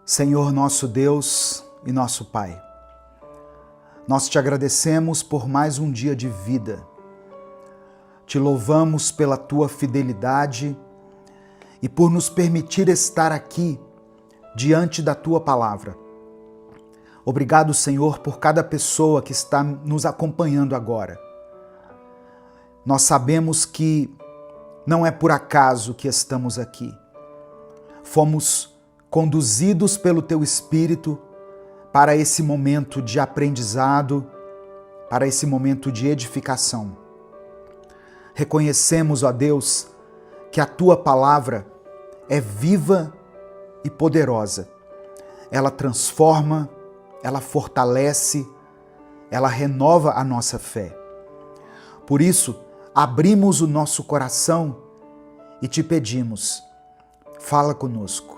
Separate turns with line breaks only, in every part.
Senhor nosso Deus e nosso Pai, nós te agradecemos por mais um dia de vida. Te louvamos pela tua fidelidade e por nos permitir estar aqui diante da tua palavra. Obrigado, Senhor, por cada pessoa que está nos acompanhando agora. Nós sabemos que não é por acaso que estamos aqui. Fomos conduzidos pelo Teu Espírito para esse momento de aprendizado, para esse momento de edificação. Reconhecemos, ó Deus, que a Tua palavra é viva e poderosa. Ela transforma, ela fortalece, ela renova a nossa fé. Por isso, abrimos o nosso coração e te pedimos, fala conosco.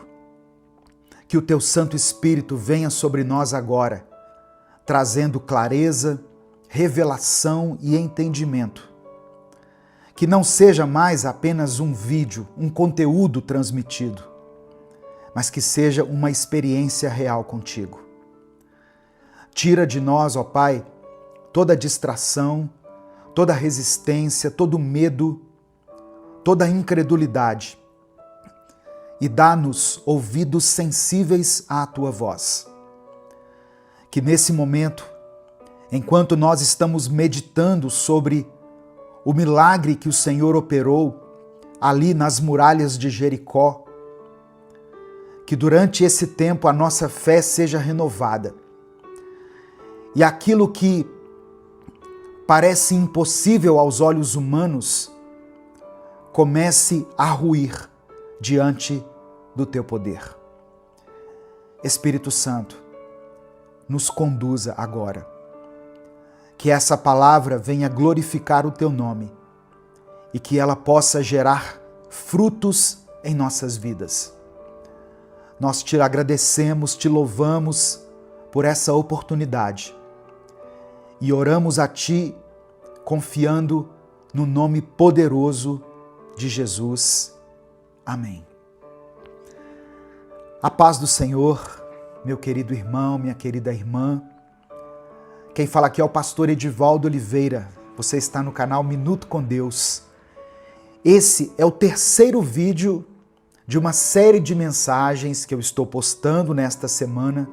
Que o Teu Santo Espírito venha sobre nós agora, trazendo clareza, revelação e entendimento. Que não seja mais apenas um vídeo, um conteúdo transmitido, mas que seja uma experiência real contigo. Tira de nós, ó Pai, toda distração, toda resistência, todo medo, toda incredulidade e dá-nos ouvidos sensíveis à Tua voz. Que nesse momento, enquanto nós estamos meditando sobre o milagre que o Senhor operou ali nas muralhas de Jericó, que durante esse tempo a nossa fé seja renovada e aquilo que parece impossível aos olhos humanos comece a ruir diante do Teu poder. Espírito Santo, nos conduza agora. Que essa palavra venha glorificar o Teu nome e que ela possa gerar frutos em nossas vidas. Nós te agradecemos, te louvamos por essa oportunidade e oramos a Ti confiando no nome poderoso de Jesus. Amém. A paz do Senhor, meu querido irmão, minha querida irmã. Quem fala aqui é o pastor Edivaldo Oliveira. Você está no canal Minuto com Deus. Esse é o terceiro vídeo de uma série de mensagens que eu estou postando nesta semana,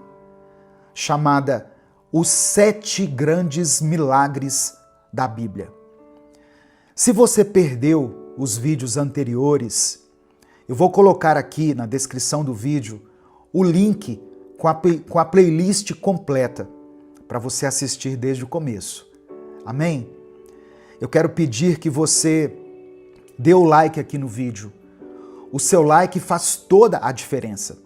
chamada Os 7 Grandes Milagres da Bíblia. Se você perdeu os vídeos anteriores, eu vou colocar aqui na descrição do vídeo o link com a playlist completa para você assistir desde o começo. Amém? Eu quero pedir que você dê o like aqui no vídeo. O seu like faz toda a diferença.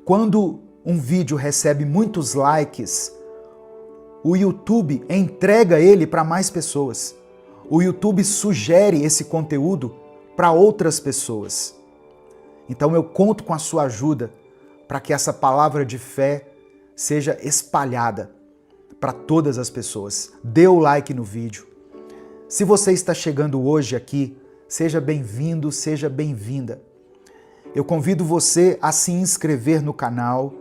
Quando um vídeo recebe muitos likes, o YouTube entrega ele para mais pessoas. O YouTube sugere esse conteúdo para outras pessoas. Então eu conto com a sua ajuda para que essa palavra de fé seja espalhada para todas as pessoas. Dê o like no vídeo. Se você está chegando hoje aqui, seja bem-vindo, seja bem-vinda. Eu convido você a se inscrever no canal,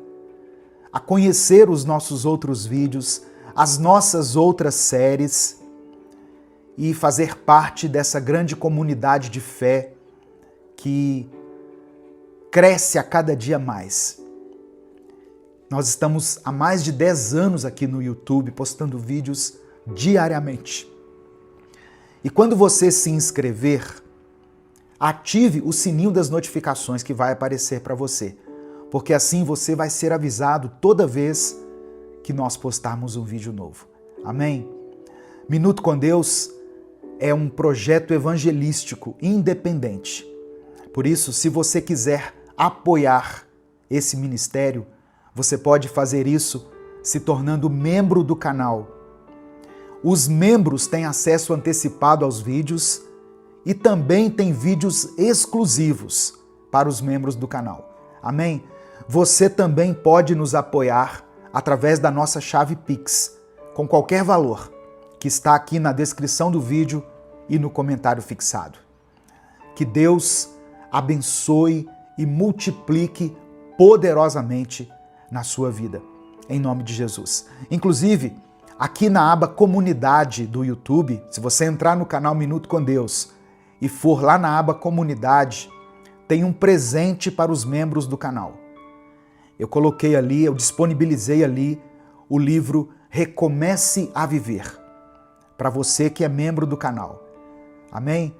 a conhecer os nossos outros vídeos, as nossas outras séries e fazer parte dessa grande comunidade de fé que cresce a cada dia mais. Nós estamos há mais de 10 anos aqui no YouTube postando vídeos diariamente. E quando você se inscrever, ative o sininho das notificações que vai aparecer para você, porque assim você vai ser avisado toda vez que nós postarmos um vídeo novo. Amém? Minuto com Deus é um projeto evangelístico independente. Por isso, se você quiser apoiar esse ministério, você pode fazer isso se tornando membro do canal. Os membros têm acesso antecipado aos vídeos e também tem vídeos exclusivos para os membros do canal. Amém? Você também pode nos apoiar através da nossa chave Pix, com qualquer valor, que está aqui na descrição do vídeo e no comentário fixado. Que Deus abençoe e multiplique poderosamente na sua vida, em nome de Jesus. Inclusive, aqui na aba Comunidade do YouTube, se você entrar no canal Minuto com Deus e for lá na aba Comunidade, tem um presente para os membros do canal. Eu coloquei ali, eu disponibilizei ali o livro Recomece a Viver, para você que é membro do canal. Amém?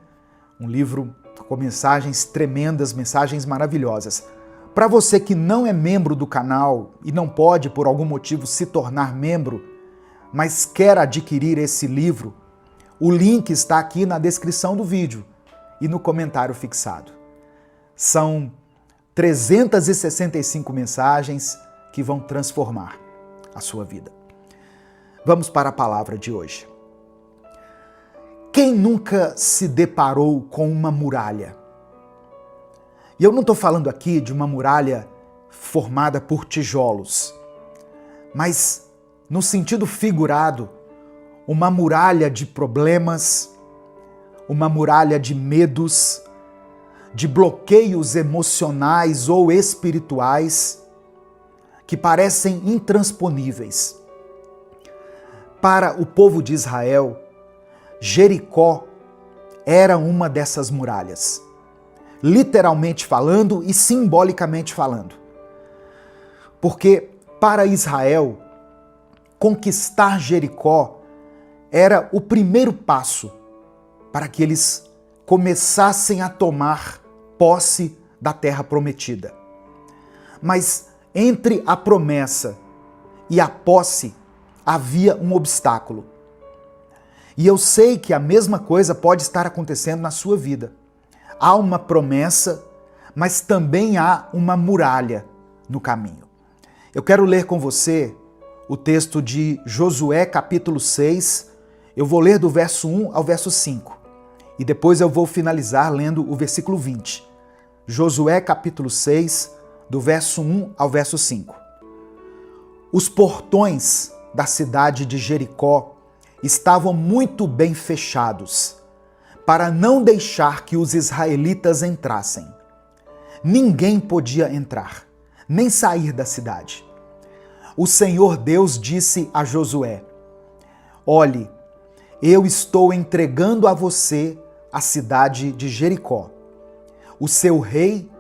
Um livro com mensagens tremendas, mensagens maravilhosas. Para você que não é membro do canal e não pode, por algum motivo, se tornar membro, mas quer adquirir esse livro, o link está aqui na descrição do vídeo e no comentário fixado. São 365 mensagens que vão transformar a sua vida. Vamos para a palavra de hoje. Quem nunca se deparou com uma muralha? E eu não estou falando aqui de uma muralha formada por tijolos, mas, no sentido figurado, uma muralha de problemas, uma muralha de medos, de bloqueios emocionais ou espirituais que parecem intransponíveis. Para o povo de Israel, Jericó era uma dessas muralhas, literalmente falando e simbolicamente falando. Porque para Israel, conquistar Jericó era o primeiro passo para que eles começassem a tomar posse da terra prometida. Mas entre a promessa e a posse havia um obstáculo. E eu sei que a mesma coisa pode estar acontecendo na sua vida. Há uma promessa, mas também há uma muralha no caminho. Eu quero ler com você o texto de Josué, capítulo 6. Eu vou ler do verso 1 ao verso 5. E depois eu vou finalizar lendo o versículo 20. Josué, capítulo 6, do verso 1 ao verso 5. Os portões da cidade de Jericó estavam muito bem fechados, para não deixar que os israelitas entrassem. Ninguém podia entrar, nem sair da cidade. O Senhor Deus disse a Josué: olhe, eu estou entregando a você a cidade de Jericó, o seu rei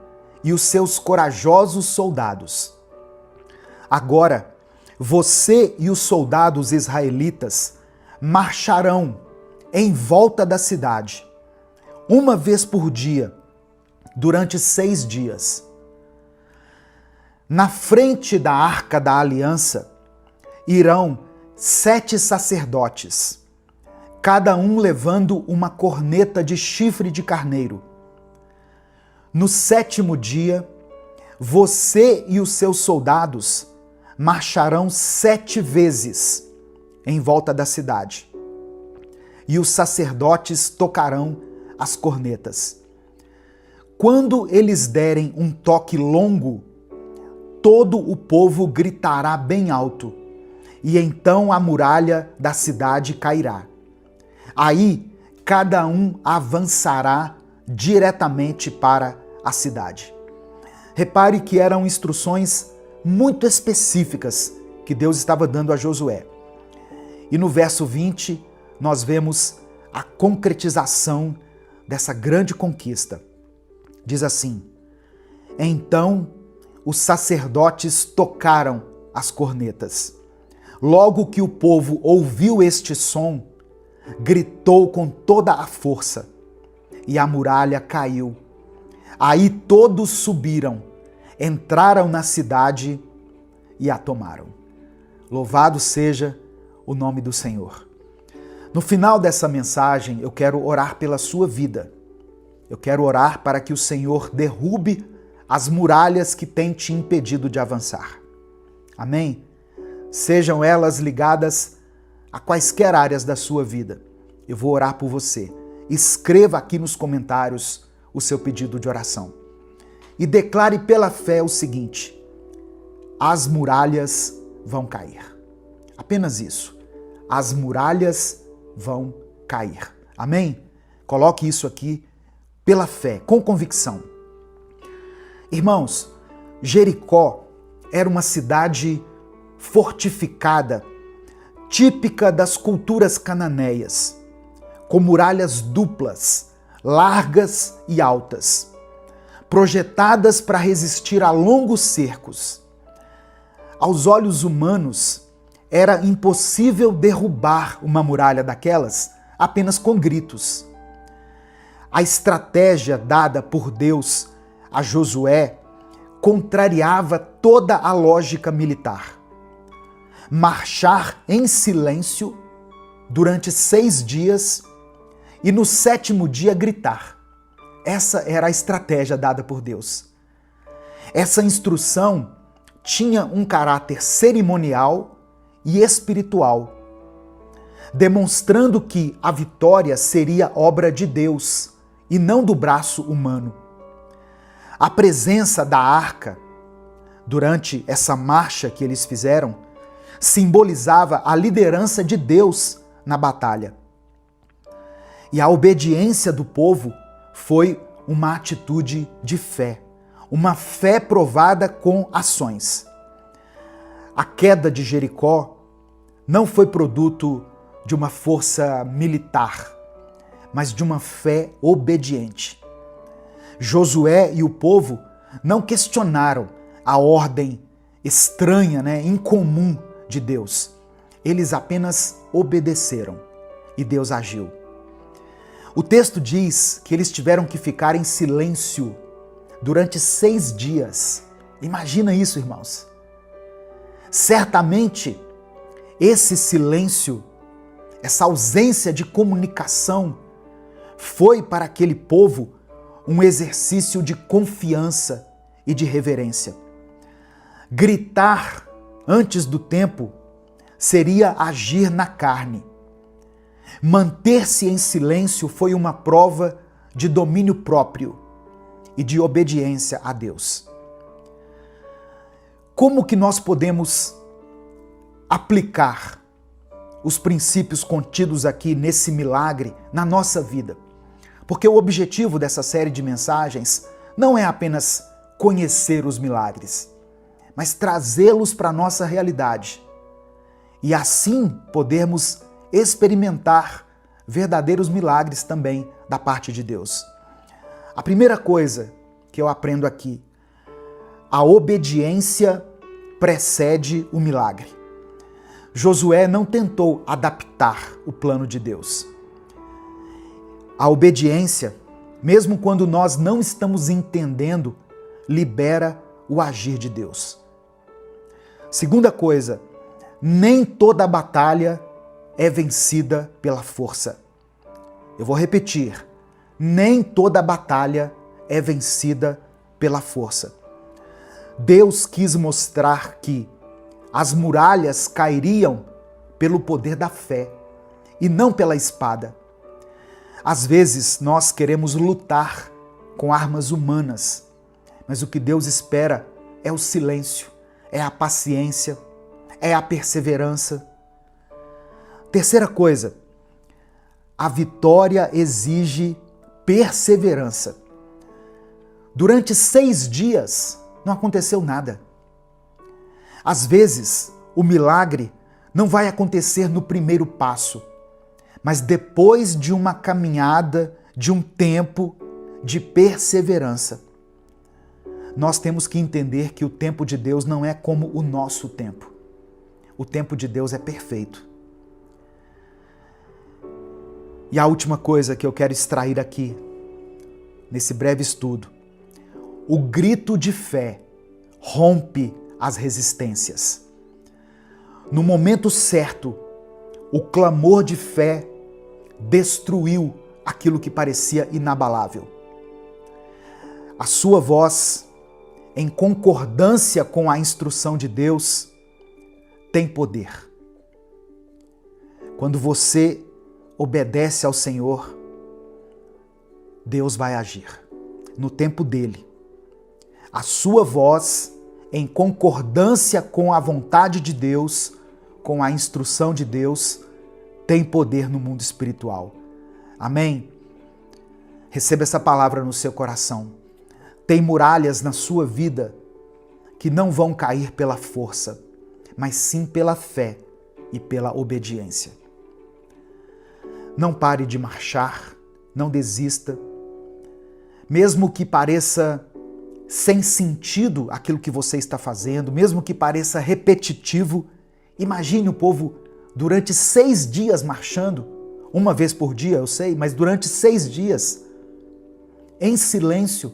e os seus corajosos soldados. Agora, você e os soldados israelitas marcharão em volta da cidade, uma vez por dia, durante 6 dias. Na frente da Arca da Aliança irão 7 sacerdotes, cada um levando uma corneta de chifre de carneiro. No 7º dia, você e os seus soldados marcharão 7 vezes em volta da cidade. E os sacerdotes tocarão as cornetas. Quando eles derem um toque longo, todo o povo gritará bem alto, e então a muralha da cidade cairá. Aí, cada um avançará diretamente para a cidade. Repare que eram instruções muito específicas que Deus estava dando a Josué. E no verso 20, nós vemos a concretização dessa grande conquista. Diz assim: então os sacerdotes tocaram as cornetas. Logo que o povo ouviu este som, gritou com toda a força, e a muralha caiu. Aí todos subiram, entraram na cidade e a tomaram. Louvado seja o nome do Senhor. No final dessa mensagem, eu quero orar pela sua vida. Eu quero orar para que o Senhor derrube as muralhas que têm te impedido de avançar. Amém? Sejam elas ligadas a quaisquer áreas da sua vida. Eu vou orar por você. Escreva aqui nos comentários o seu pedido de oração. E declare pela fé o seguinte: as muralhas vão cair. Apenas isso. As muralhas vão cair. Amém? Coloque isso aqui pela fé, com convicção. Irmãos, Jericó era uma cidade fortificada, típica das culturas cananeias, com muralhas duplas, largas e altas, projetadas para resistir a longos cercos. Aos olhos humanos, era impossível derrubar uma muralha daquelas apenas com gritos. A estratégia dada por Deus a Josué contrariava toda a lógica militar. Marchar em silêncio durante 6 dias e no 7º dia gritar. Essa era a estratégia dada por Deus. Essa instrução tinha um caráter cerimonial e espiritual, demonstrando que a vitória seria obra de Deus e não do braço humano. A presença da arca durante essa marcha que eles fizeram simbolizava a liderança de Deus na batalha. E a obediência do povo foi uma atitude de fé, uma fé provada com ações. A queda de Jericó não foi produto de uma força militar, mas de uma fé obediente. Josué e o povo não questionaram a ordem estranha, incomum de Deus. Eles apenas obedeceram e Deus agiu. O texto diz que eles tiveram que ficar em silêncio durante 6 dias. Imagina isso, irmãos. Certamente, esse silêncio, essa ausência de comunicação, foi para aquele povo um exercício de confiança e de reverência. Gritar antes do tempo seria agir na carne. Manter-se em silêncio foi uma prova de domínio próprio e de obediência a Deus. Como que nós podemos aplicar os princípios contidos aqui nesse milagre na nossa vida? Porque o objetivo dessa série de mensagens não é apenas conhecer os milagres, mas trazê-los para a nossa realidade e assim podermos experimentar verdadeiros milagres também da parte de Deus. A primeira coisa que eu aprendo aqui, a obediência precede o milagre. Josué não tentou adaptar o plano de Deus. A obediência, mesmo quando nós não estamos entendendo, libera o agir de Deus. Segunda coisa, nem toda batalha é vencida pela força. Eu vou repetir, nem toda batalha é vencida pela força. Deus quis mostrar que as muralhas cairiam pelo poder da fé e não pela espada. Às vezes nós queremos lutar com armas humanas, mas o que Deus espera é o silêncio, é a paciência, é a perseverança. Terceira coisa, a vitória exige perseverança. Durante 6 dias não aconteceu nada. Às vezes, o milagre não vai acontecer no primeiro passo, mas depois de uma caminhada, de um tempo de perseverança. Nós temos que entender que o tempo de Deus não é como o nosso tempo. O tempo de Deus é perfeito. E a última coisa que eu quero extrair aqui, nesse breve estudo, o grito de fé rompe as resistências. No momento certo, o clamor de fé destruiu aquilo que parecia inabalável. A sua voz, em concordância com a instrução de Deus, tem poder. Quando você obedece ao Senhor, Deus vai agir no tempo dele. A sua voz, em concordância com a vontade de Deus, com a instrução de Deus, tem poder no mundo espiritual. Amém? Receba essa palavra no seu coração. Tem muralhas na sua vida que não vão cair pela força, mas sim pela fé e pela obediência. Não pare de marchar, não desista. Mesmo que pareça sem sentido aquilo que você está fazendo, mesmo que pareça repetitivo, imagine o povo durante 6 dias marchando, uma vez por dia, eu sei, mas durante 6 dias, em silêncio.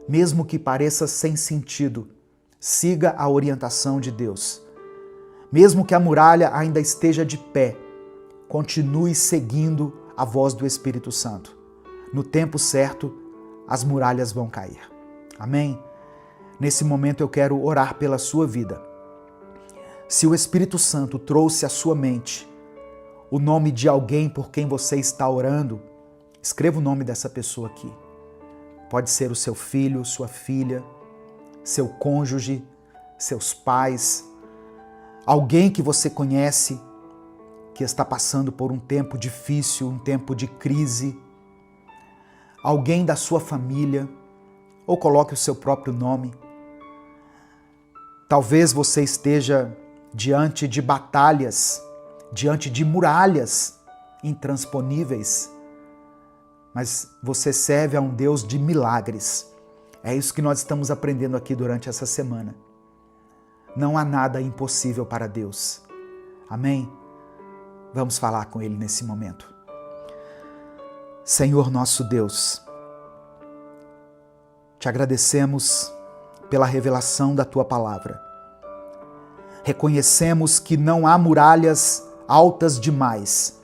Mesmo que pareça sem sentido, siga a orientação de Deus. Mesmo que a muralha ainda esteja de pé, continue seguindo a voz do Espírito Santo. No tempo certo, as muralhas vão cair. Amém? Nesse momento eu quero orar pela sua vida. Se o Espírito Santo trouxe à sua mente o nome de alguém por quem você está orando, escreva o nome dessa pessoa aqui. Pode ser o seu filho, sua filha, seu cônjuge, seus pais, alguém que você conhece que está passando por um tempo difícil, um tempo de crise, alguém da sua família, ou coloque o seu próprio nome. Talvez você esteja diante de batalhas, diante de muralhas intransponíveis, mas você serve a um Deus de milagres. É isso que nós estamos aprendendo aqui durante essa semana. Não há nada impossível para Deus. Amém? Vamos falar com Ele nesse momento. Senhor nosso Deus, te agradecemos pela revelação da Tua palavra. Reconhecemos que não há muralhas altas demais,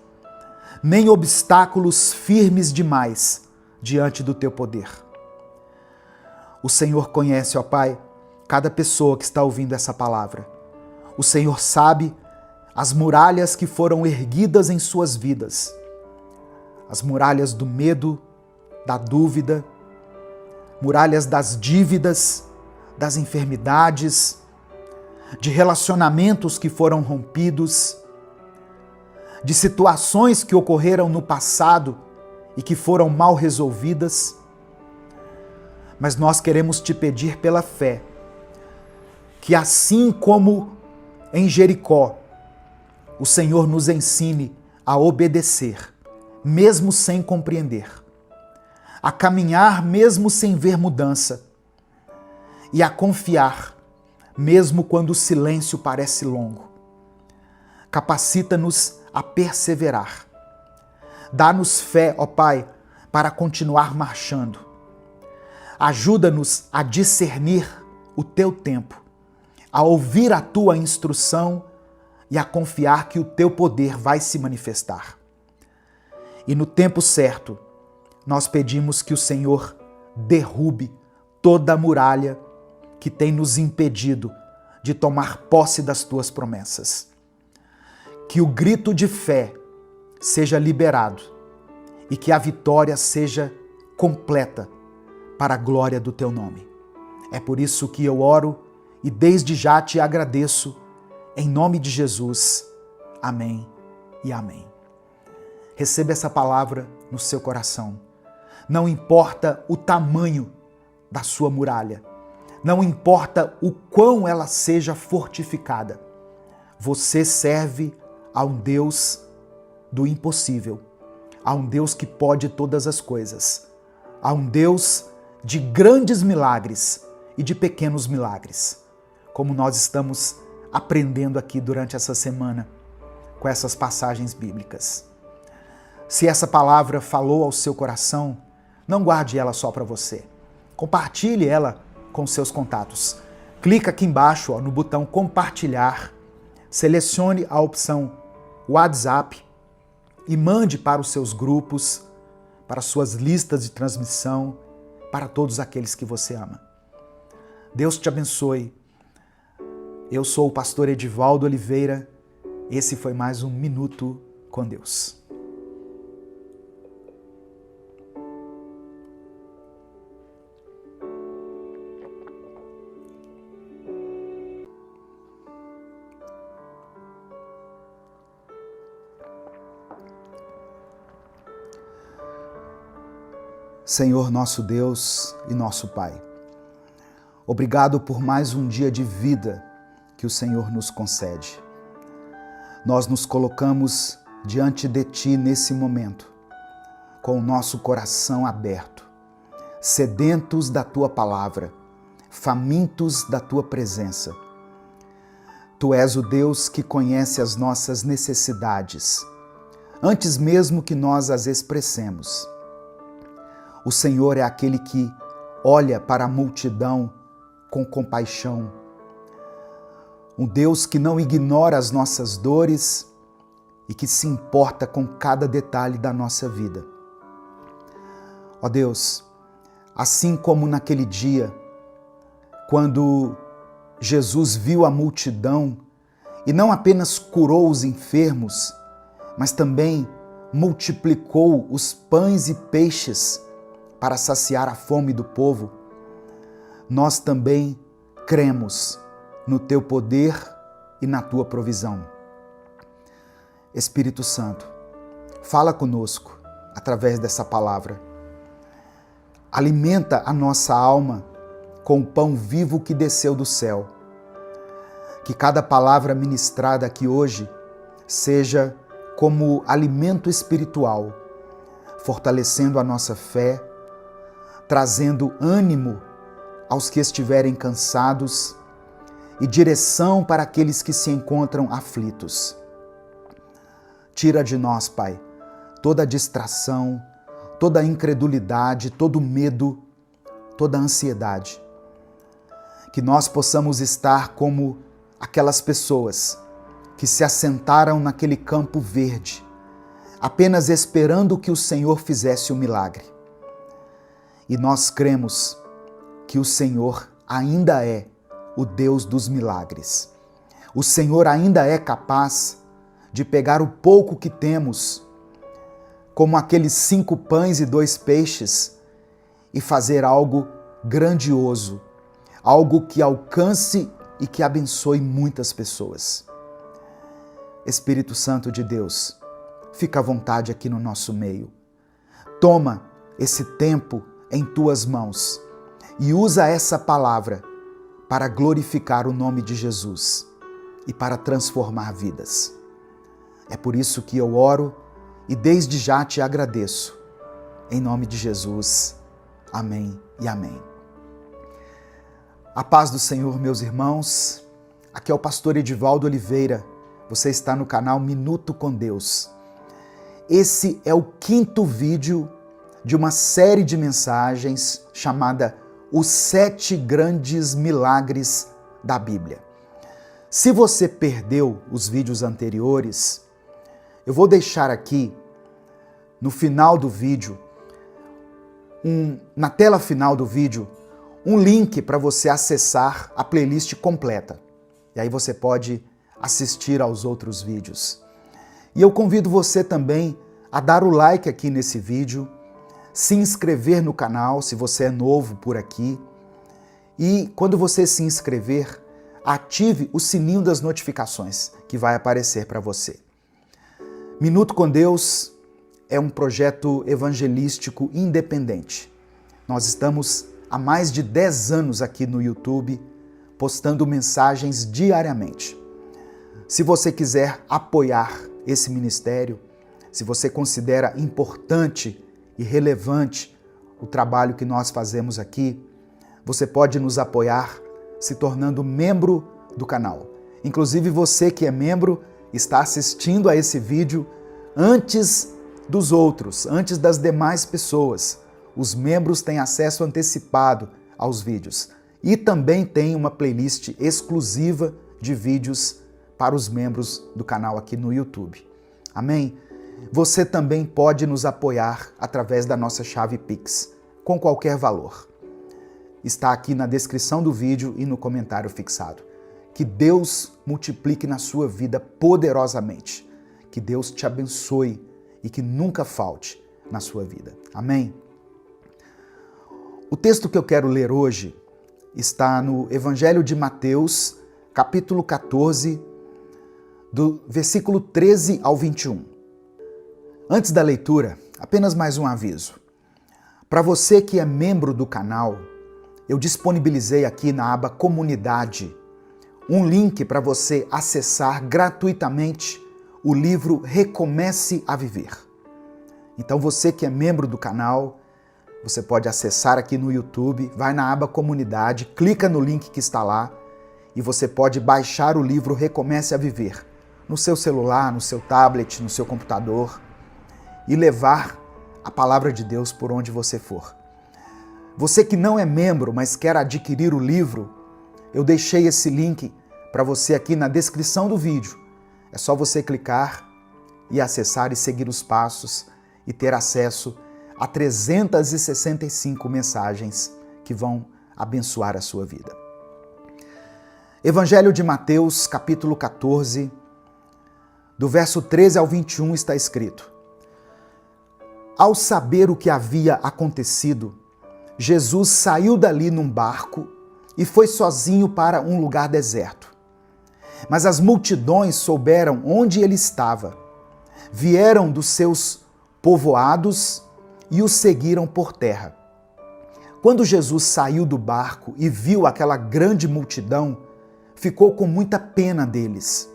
nem obstáculos firmes demais diante do Teu poder. O Senhor conhece, ó Pai, cada pessoa que está ouvindo essa palavra. O Senhor sabe as muralhas que foram erguidas em suas vidas. As muralhas do medo, da dúvida, muralhas das dívidas, das enfermidades, de relacionamentos que foram rompidos, de situações que ocorreram no passado e que foram mal resolvidas. Mas nós queremos te pedir pela fé, que assim como em Jericó, o Senhor nos ensine a obedecer, mesmo sem compreender, a caminhar mesmo sem ver mudança e a confiar, mesmo quando o silêncio parece longo. Capacita-nos a perseverar. Dá-nos fé, ó Pai, para continuar marchando. Ajuda-nos a discernir o Teu tempo, a ouvir a Tua instrução e a confiar que o Teu poder vai se manifestar. E no tempo certo, nós pedimos que o Senhor derrube toda a muralha que tem nos impedido de tomar posse das Tuas promessas. Que o grito de fé seja liberado e que a vitória seja completa para a glória do Teu nome. É por isso que eu oro e desde já te agradeço, em nome de Jesus. Amém e amém. Receba essa palavra no seu coração. Não importa o tamanho da sua muralha, não importa o quão ela seja fortificada, você serve a um Deus do impossível, a um Deus que pode todas as coisas, a um Deus de grandes milagres e de pequenos milagres, como nós estamos aprendendo aqui durante essa semana com essas passagens bíblicas. Se essa palavra falou ao seu coração, não guarde ela só para você. Compartilhe ela com seus contatos. Clica aqui embaixo no botão compartilhar, selecione a opção WhatsApp e mande para os seus grupos, para suas listas de transmissão, para todos aqueles que você ama. Deus te abençoe. Eu sou o pastor Edivaldo Oliveira. Esse foi mais um Minuto com Deus. Senhor nosso Deus e nosso Pai, Obrigado por mais um dia de vida que o Senhor nos concede. Nós nos colocamos diante de Ti nesse momento, com o nosso coração aberto, sedentos da Tua palavra, famintos da Tua presença. Tu és o Deus que conhece as nossas necessidades, antes mesmo que nós as expressemos. O Senhor é aquele que olha para a multidão com compaixão. Um Deus que não ignora as nossas dores e que se importa com cada detalhe da nossa vida. Ó Deus, assim como naquele dia, quando Jesus viu a multidão e não apenas curou os enfermos, mas também multiplicou os pães e peixes para saciar a fome do povo, nós também cremos no Teu poder e na Tua provisão. Espírito Santo, fala conosco através dessa palavra. Alimenta a nossa alma com o pão vivo que desceu do céu. Que cada palavra ministrada aqui hoje seja como alimento espiritual, fortalecendo a nossa fé, trazendo ânimo aos que estiverem cansados e direção para aqueles que se encontram aflitos. Tira de nós, Pai, toda distração, toda incredulidade, todo medo, toda ansiedade. Que nós possamos estar como aquelas pessoas que se assentaram naquele campo verde, apenas esperando que o Senhor fizesse o milagre. E nós cremos que o Senhor ainda é o Deus dos milagres. O Senhor ainda é capaz de pegar o pouco que temos, como aqueles 5 pães e 2 peixes, e fazer algo grandioso, algo que alcance e que abençoe muitas pessoas. Espírito Santo de Deus, fica à vontade aqui no nosso meio. Toma esse tempo em Tuas mãos e usa essa palavra para glorificar o nome de Jesus e para transformar vidas. É por isso que eu oro e desde já te agradeço. Em nome de Jesus. Amém e amém. A paz do Senhor, meus irmãos. Aqui é o pastor Edivaldo Oliveira. Você está no canal Minuto com Deus. Esse é o 5º vídeo de uma série de mensagens chamada Os 7 Grandes Milagres da Bíblia. Se você perdeu os vídeos anteriores, eu vou deixar aqui no final do vídeo, na tela final do vídeo, um link para você acessar a playlist completa. E aí você pode assistir aos outros vídeos. E eu convido você também a dar o like aqui nesse vídeo, se inscrever no canal se você é novo por aqui. E quando você se inscrever, ative o sininho das notificações que vai aparecer para você. Minuto com Deus é um projeto evangelístico independente. Nós estamos há mais de 10 anos aqui no YouTube, postando mensagens diariamente. Se você quiser apoiar esse ministério, se você considera importante e relevante o trabalho que nós fazemos aqui, você pode nos apoiar se tornando membro do canal. Inclusive você que é membro está assistindo a esse vídeo antes dos outros, antes das demais pessoas. Os membros têm acesso antecipado aos vídeos e também tem uma playlist exclusiva de vídeos para os membros do canal aqui no YouTube. Amém? Você também pode nos apoiar através da nossa chave Pix, com qualquer valor. Está aqui na descrição do vídeo e no comentário fixado. Que Deus multiplique na sua vida poderosamente. Que Deus te abençoe e que nunca falte na sua vida. Amém? O texto que eu quero ler hoje está no Evangelho de Mateus, capítulo 14, do versículo 13 ao 21. Antes da leitura, apenas mais um aviso. Para você que é membro do canal, eu disponibilizei aqui na aba Comunidade um link para você acessar gratuitamente o livro Recomece a Viver. Então você que é membro do canal, você pode acessar aqui no YouTube, vai na aba Comunidade, clica no link que está lá e você pode baixar o livro Recomece a Viver no seu celular, no seu tablet, no seu computador e levar a palavra de Deus por onde você for. Você que não é membro, mas quer adquirir o livro, eu deixei esse link para você aqui na descrição do vídeo. É só você clicar e acessar e seguir os passos e ter acesso a 365 mensagens que vão abençoar a sua vida. Evangelho de Mateus, capítulo 14, do verso 13 ao 21 está escrito: Ao saber o que havia acontecido, Jesus saiu dali num barco e foi sozinho para um lugar deserto. Mas as multidões souberam onde ele estava, vieram dos seus povoados e o seguiram por terra. Quando Jesus saiu do barco e viu aquela grande multidão, ficou com muita pena deles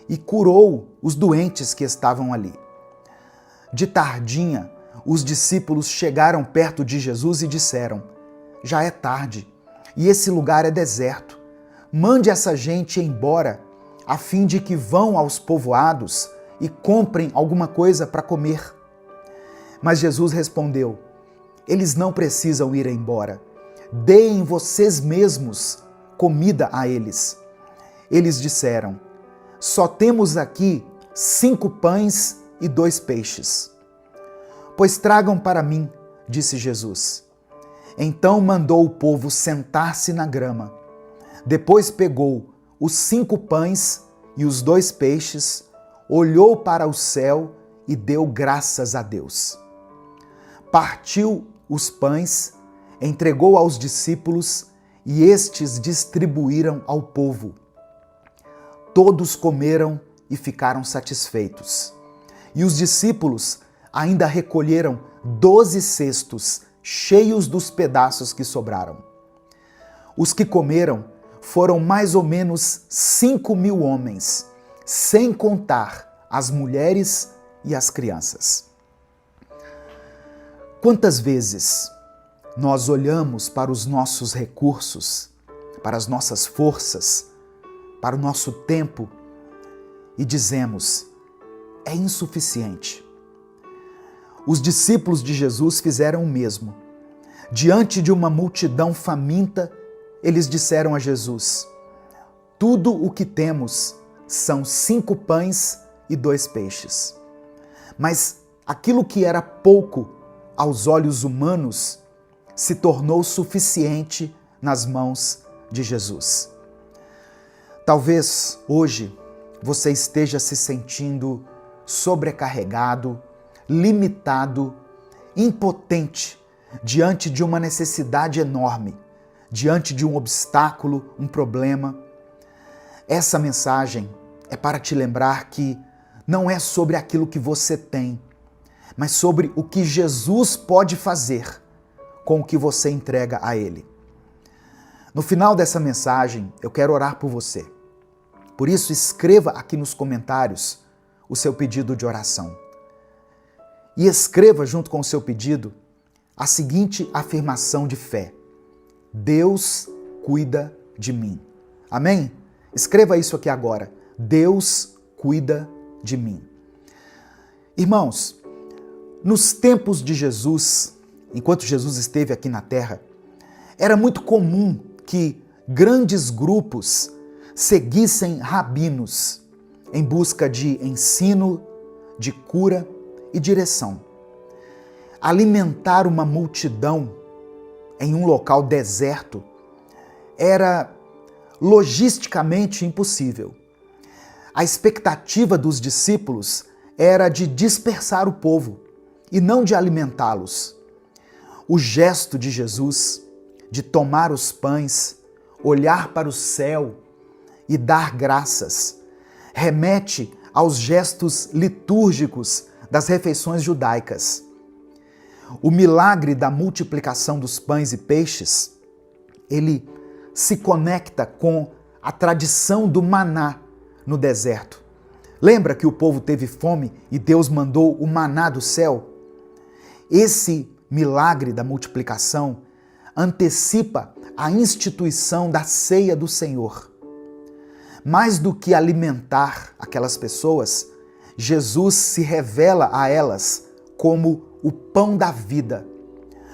e curou os doentes que estavam ali. De tardinha, os discípulos chegaram perto de Jesus e disseram: Já é tarde e esse lugar é deserto. Mande essa gente embora, a fim de que vão aos povoados e comprem alguma coisa para comer. Mas Jesus respondeu: Eles não precisam ir embora. Deem vocês mesmos comida a eles. Eles disseram: Só temos aqui 5 pães e 2 peixes. Pois tragam para mim, disse Jesus. Então mandou o povo sentar-se na grama. Depois pegou os 5 pães e os 2 peixes, olhou para o céu e deu graças a Deus. Partiu os pães, entregou aos discípulos e estes distribuíram ao povo. Todos comeram e ficaram satisfeitos. E os discípulos ainda recolheram 12 cestos cheios dos pedaços que sobraram. Os que comeram foram mais ou menos 5.000 homens, sem contar as mulheres e as crianças. Quantas vezes nós olhamos para os nossos recursos, para as nossas forças, para o nosso tempo e dizemos: é insuficiente. Os discípulos de Jesus fizeram o mesmo. Diante de uma multidão faminta, eles disseram a Jesus: Tudo o que temos são 5 pães e 2 peixes. Mas aquilo que era pouco aos olhos humanos se tornou suficiente nas mãos de Jesus. Talvez hoje você esteja se sentindo sobrecarregado, limitado, impotente diante de uma necessidade enorme, diante de um obstáculo, um problema. Essa mensagem é para te lembrar que não é sobre aquilo que você tem, mas sobre o que Jesus pode fazer com o que você entrega a Ele. No final dessa mensagem, eu quero orar por você. Por isso, escreva aqui nos comentários o seu pedido de oração. E escreva junto com o seu pedido a seguinte afirmação de fé: Deus cuida de mim. Amém? Escreva isso aqui agora. Deus cuida de mim. Irmãos, nos tempos de Jesus, enquanto Jesus esteve aqui na terra, era muito comum que grandes grupos seguissem rabinos em busca de ensino, de cura e direção. Alimentar uma multidão em um local deserto era logisticamente impossível. A expectativa dos discípulos era de dispersar o povo e não de alimentá-los. O gesto de Jesus de tomar os pães, olhar para o céu e dar graças remete aos gestos litúrgicos das refeições judaicas. O milagre da multiplicação dos pães e peixes ele se conecta com a tradição do maná no deserto. Lembra que o povo teve fome e Deus mandou o maná do céu? Esse milagre da multiplicação antecipa a instituição da ceia do Senhor. Mais do que alimentar aquelas pessoas, Jesus se revela a elas como o pão da vida,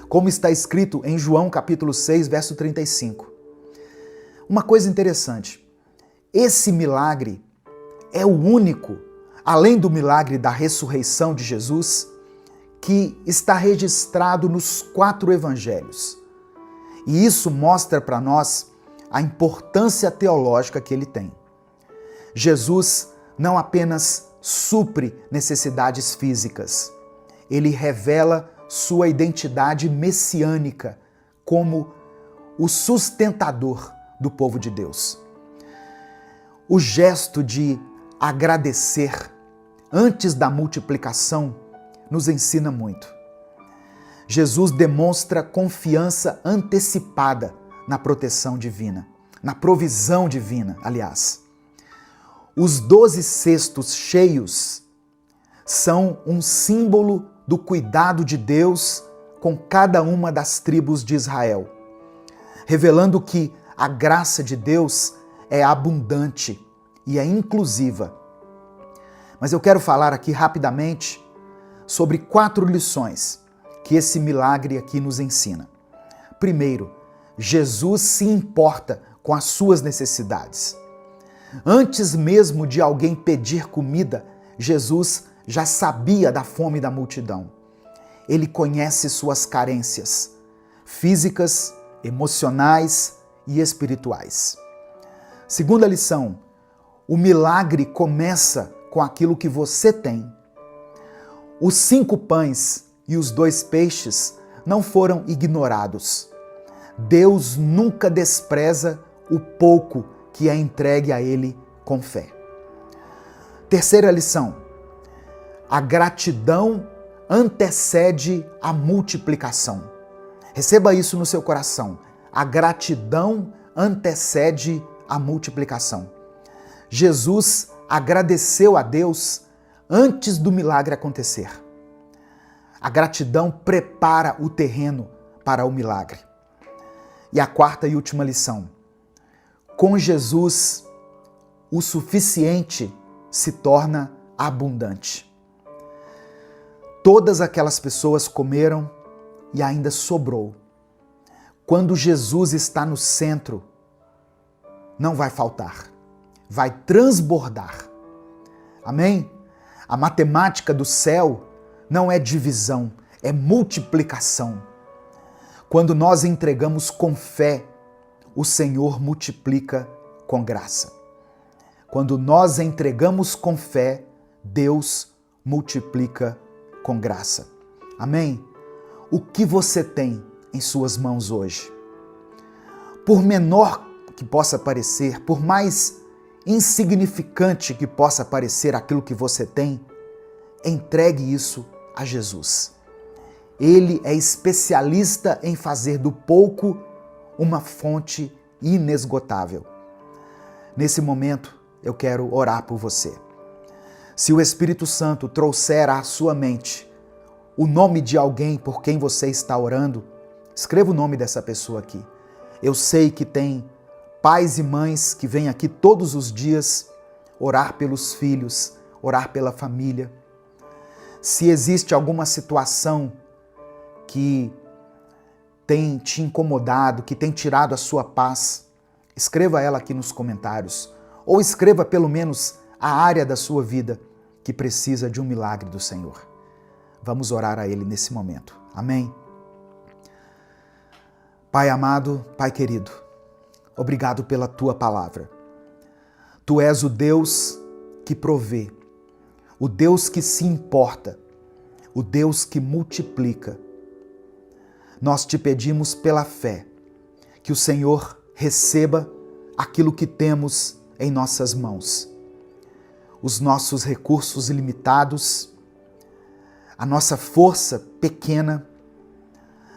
como está escrito em João capítulo 6, verso 35. Uma coisa interessante, esse milagre é o único, além do milagre da ressurreição de Jesus, que está registrado nos 4 evangelhos. E isso mostra para nós a importância teológica que ele tem. Jesus não apenas supre necessidades físicas, ele revela sua identidade messiânica como o sustentador do povo de Deus. O gesto de agradecer antes da multiplicação nos ensina muito. Jesus demonstra confiança antecipada na proteção divina, na provisão divina, aliás. Os 12 cestos cheios são um símbolo do cuidado de Deus com cada uma das tribos de Israel, revelando que a graça de Deus é abundante e é inclusiva. Mas eu quero falar aqui rapidamente sobre 4 lições que esse milagre aqui nos ensina. Primeiro, Jesus se importa com as suas necessidades. Antes mesmo de alguém pedir comida, Jesus já sabia da fome da multidão. Ele conhece suas carências físicas, emocionais e espirituais. Segunda lição, o milagre começa com aquilo que você tem. Os 5 pães e os 2 peixes não foram ignorados. Deus nunca despreza o pouco que é entregue a Ele com fé. Terceira lição, a gratidão antecede a multiplicação. Receba isso no seu coração. A gratidão antecede a multiplicação. Jesus agradeceu a Deus antes do milagre acontecer. A gratidão prepara o terreno para o milagre. E a quarta e última lição. Com Jesus, o suficiente se torna abundante. Todas aquelas pessoas comeram e ainda sobrou. Quando Jesus está no centro, não vai faltar, vai transbordar. Amém? A matemática do céu não é divisão, é multiplicação. Quando nós entregamos com fé, o Senhor multiplica com graça. Quando nós entregamos com fé, Deus multiplica com graça. Amém? O que você tem em suas mãos hoje? Por menor que possa parecer, por mais insignificante que possa parecer aquilo que você tem, entregue isso a Jesus. Ele é especialista em fazer do pouco uma fonte inesgotável. Nesse momento, eu quero orar por você. Se o Espírito Santo trouxer à sua mente o nome de alguém por quem você está orando, escreva o nome dessa pessoa aqui. Eu sei que tem pais e mães que vêm aqui todos os dias orar pelos filhos, orar pela família. Se existe alguma situação que tem te incomodado, que tem tirado a sua paz, escreva ela aqui nos comentários. Ou escreva pelo menos a área da sua vida que precisa de um milagre do Senhor. Vamos orar a Ele nesse momento. Amém? Pai amado, Pai querido, obrigado pela Tua palavra. Tu és o Deus que provê, o Deus que se importa, o Deus que multiplica. Nós te pedimos pela fé que o Senhor receba aquilo que temos em nossas mãos. Os nossos recursos limitados, a nossa força pequena,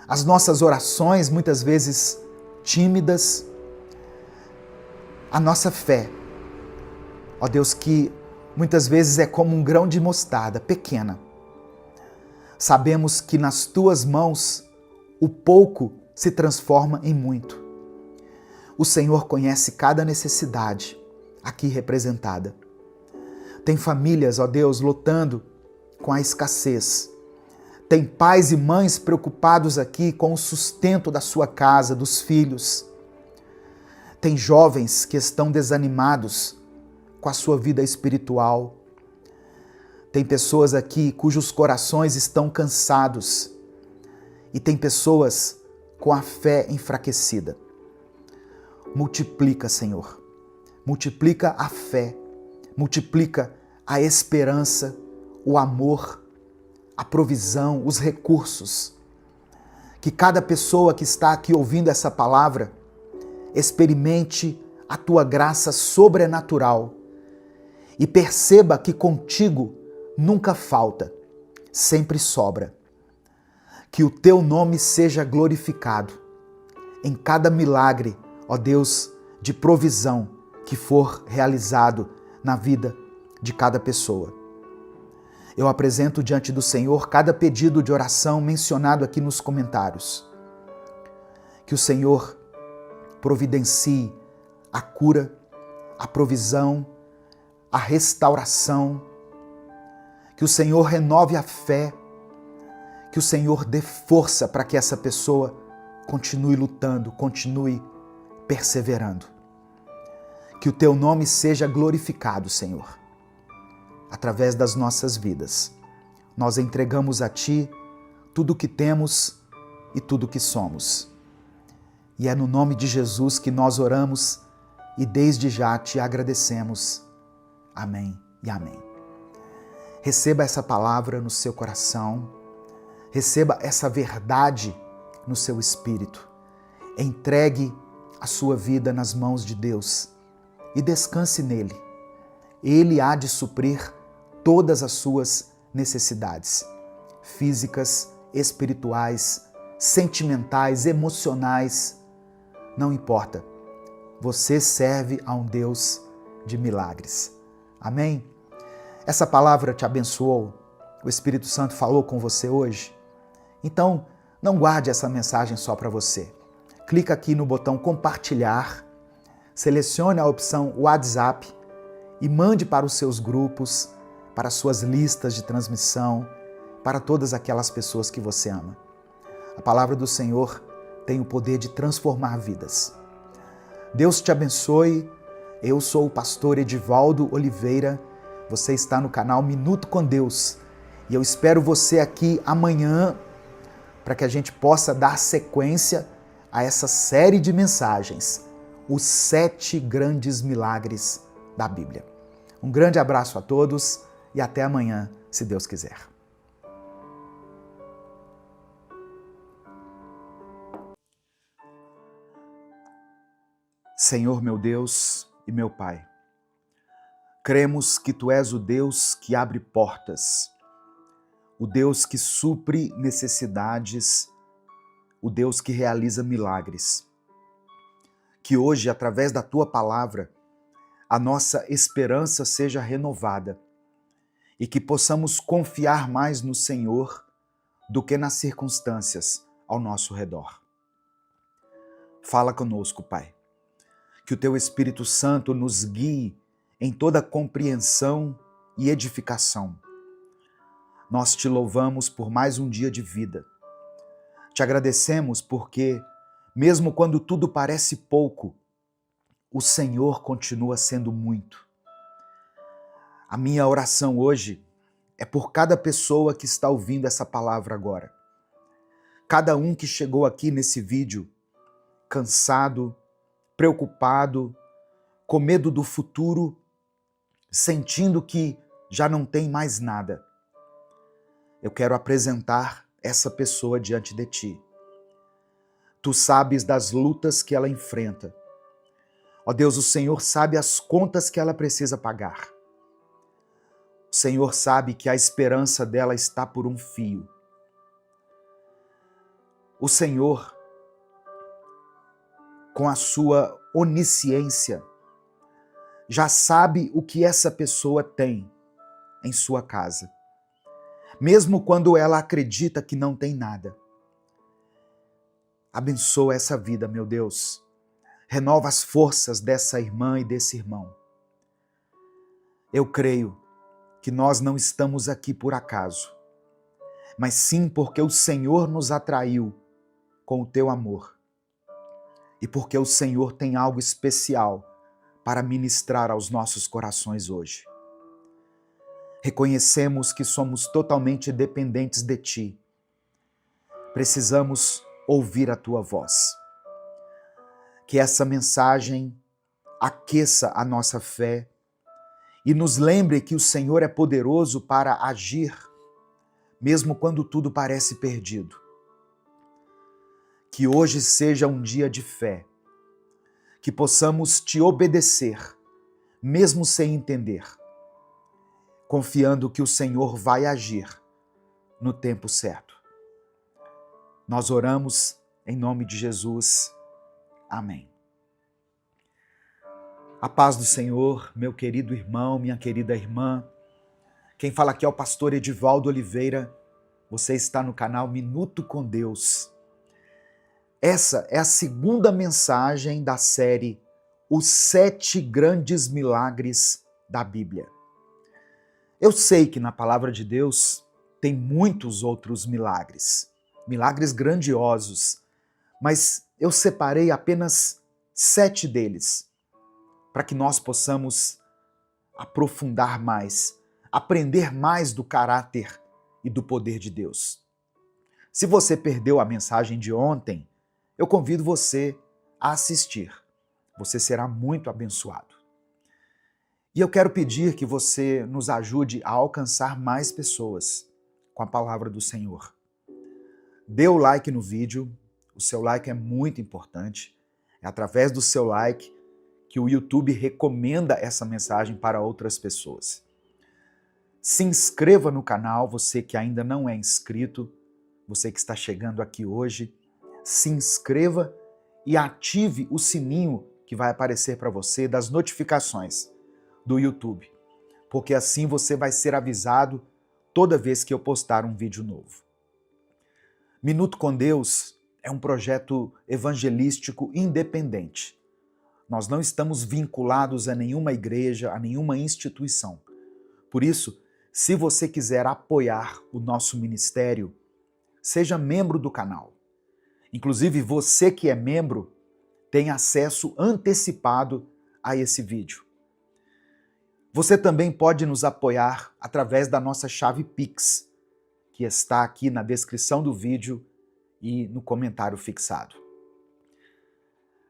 as nossas orações muitas vezes tímidas. A nossa fé, ó Deus, que muitas vezes é como um grão de mostarda, pequena. Sabemos que nas tuas mãos o pouco se transforma em muito. O Senhor conhece cada necessidade aqui representada. Tem famílias, ó Deus, lutando com a escassez. Tem pais e mães preocupados aqui com o sustento da sua casa, dos filhos. Tem jovens que estão desanimados com a sua vida espiritual. Tem pessoas aqui cujos corações estão cansados. E tem pessoas com a fé enfraquecida. Multiplica, Senhor. Multiplica a fé. Multiplica a esperança, o amor, a provisão, os recursos. Que cada pessoa que está aqui ouvindo essa palavra experimente a tua graça sobrenatural e perceba que contigo nunca falta, sempre sobra. Que o teu nome seja glorificado em cada milagre, ó Deus, de provisão que for realizado na vida de cada pessoa. Eu apresento diante do Senhor cada pedido de oração mencionado aqui nos comentários. Que o Senhor providencie a cura, a provisão, a restauração. Que o Senhor renove a fé. Que o Senhor dê força para que essa pessoa continue lutando, continue perseverando. Que o teu nome seja glorificado, Senhor, através das nossas vidas. Nós entregamos a ti tudo o que temos e tudo o que somos. E é no nome de Jesus que nós oramos e desde já te agradecemos. Amém e amém. Receba essa palavra no seu coração, receba essa verdade no seu espírito. Entregue a sua vida nas mãos de Deus e descanse nele. Ele há de suprir todas as suas necessidades físicas, espirituais, sentimentais, emocionais. Não importa. Você serve a um Deus de milagres. Amém? Essa palavra te abençoou? O Espírito Santo falou com você hoje? Então, não guarde essa mensagem só para você. Clica aqui no botão compartilhar, selecione a opção WhatsApp e mande para os seus grupos, para as suas listas de transmissão, para todas aquelas pessoas que você ama. A palavra do Senhor tem o poder de transformar vidas. Deus te abençoe. Eu sou o pastor Edivaldo Oliveira. Você está no canal Minuto com Deus. E eu espero você aqui amanhã para que a gente possa dar sequência a essa série de mensagens, os 7 grandes milagres da Bíblia. Um grande abraço a todos e até amanhã, se Deus quiser. Senhor meu Deus e meu Pai, cremos que Tu és o Deus que abre portas, o Deus que supre necessidades, o Deus que realiza milagres. Que hoje, através da Tua palavra, a nossa esperança seja renovada e que possamos confiar mais no Senhor do que nas circunstâncias ao nosso redor. Fala conosco, Pai. Que o Teu Espírito Santo nos guie em toda compreensão e edificação. Nós Te louvamos por mais um dia de vida. Te agradecemos porque, mesmo quando tudo parece pouco, o Senhor continua sendo muito. A minha oração hoje é por cada pessoa que está ouvindo essa palavra agora. Cada um que chegou aqui nesse vídeo cansado, preocupado, com medo do futuro, sentindo que já não tem mais nada. Eu quero apresentar essa pessoa diante de Ti. Tu sabes das lutas que ela enfrenta. Ó Deus, o Senhor sabe as contas que ela precisa pagar. O Senhor sabe que a esperança dela está por um fio. O Senhor com a sua onisciência, já sabe o que essa pessoa tem em sua casa, mesmo quando ela acredita que não tem nada. Abençoa essa vida, meu Deus. Renova as forças dessa irmã e desse irmão. Eu creio que nós não estamos aqui por acaso, mas sim porque o Senhor nos atraiu com o teu amor e porque o Senhor tem algo especial para ministrar aos nossos corações hoje. Reconhecemos que somos totalmente dependentes de Ti. Precisamos ouvir a Tua voz. Que essa mensagem aqueça a nossa fé e nos lembre que o Senhor é poderoso para agir, mesmo quando tudo parece perdido. Que hoje seja um dia de fé, que possamos Te obedecer, mesmo sem entender, confiando que o Senhor vai agir no tempo certo. Nós oramos em nome de Jesus. Amém. A paz do Senhor, meu querido irmão, minha querida irmã. Quem fala aqui é o pastor Edivaldo Oliveira. Você está no canal Minuto com Deus. Essa é a segunda mensagem da série Os 7 Grandes Milagres da Bíblia. Eu sei que na palavra de Deus tem muitos outros milagres, milagres grandiosos, mas eu separei apenas 7 deles, para que nós possamos aprofundar mais, aprender mais do caráter e do poder de Deus. Se você perdeu a mensagem de ontem, eu convido você a assistir. Você será muito abençoado. E eu quero pedir que você nos ajude a alcançar mais pessoas com a palavra do Senhor. Dê o like no vídeo, o seu like é muito importante. É através do seu like que o YouTube recomenda essa mensagem para outras pessoas. Se inscreva no canal, você que ainda não é inscrito, você que está chegando aqui hoje, se inscreva e ative o sininho que vai aparecer para você das notificações do YouTube, porque assim você vai ser avisado toda vez que eu postar um vídeo novo. Minuto com Deus é um projeto evangelístico independente. Nós não estamos vinculados a nenhuma igreja, a nenhuma instituição. Por isso, se você quiser apoiar o nosso ministério, seja membro do canal. Inclusive, você que é membro tem acesso antecipado a esse vídeo. Você também pode nos apoiar através da nossa chave Pix, que está aqui na descrição do vídeo e no comentário fixado.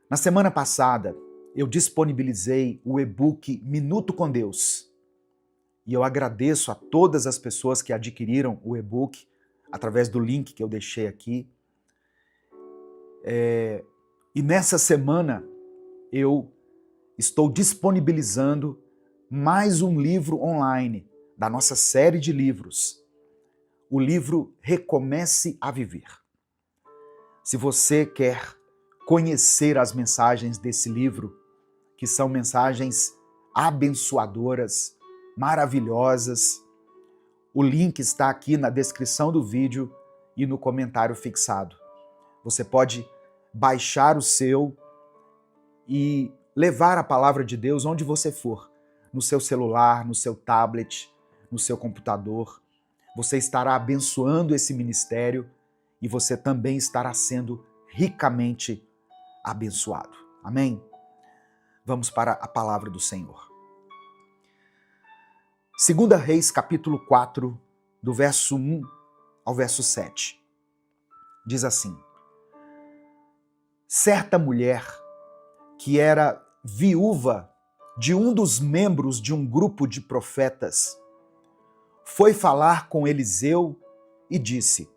Na semana passada, eu disponibilizei o e-book Minuto com Deus. E eu agradeço a todas as pessoas que adquiriram o e-book através do link que eu deixei aqui. E nessa semana eu estou disponibilizando mais um livro online da nossa série de livros. O livro Recomece a Viver. Se você quer conhecer as mensagens desse livro, que são mensagens abençoadoras, maravilhosas, o link está aqui na descrição do vídeo e no comentário fixado. Você pode baixar o seu e levar a palavra de Deus onde você for, no seu celular, no seu tablet, no seu computador. Você estará abençoando esse ministério e você também estará sendo ricamente abençoado. Amém? Vamos para a palavra do Senhor. 2 Reis, capítulo 4, do verso 1 ao verso 7. Diz assim: certa mulher, que era viúva de um dos membros de um grupo de profetas, foi falar com Eliseu e disse: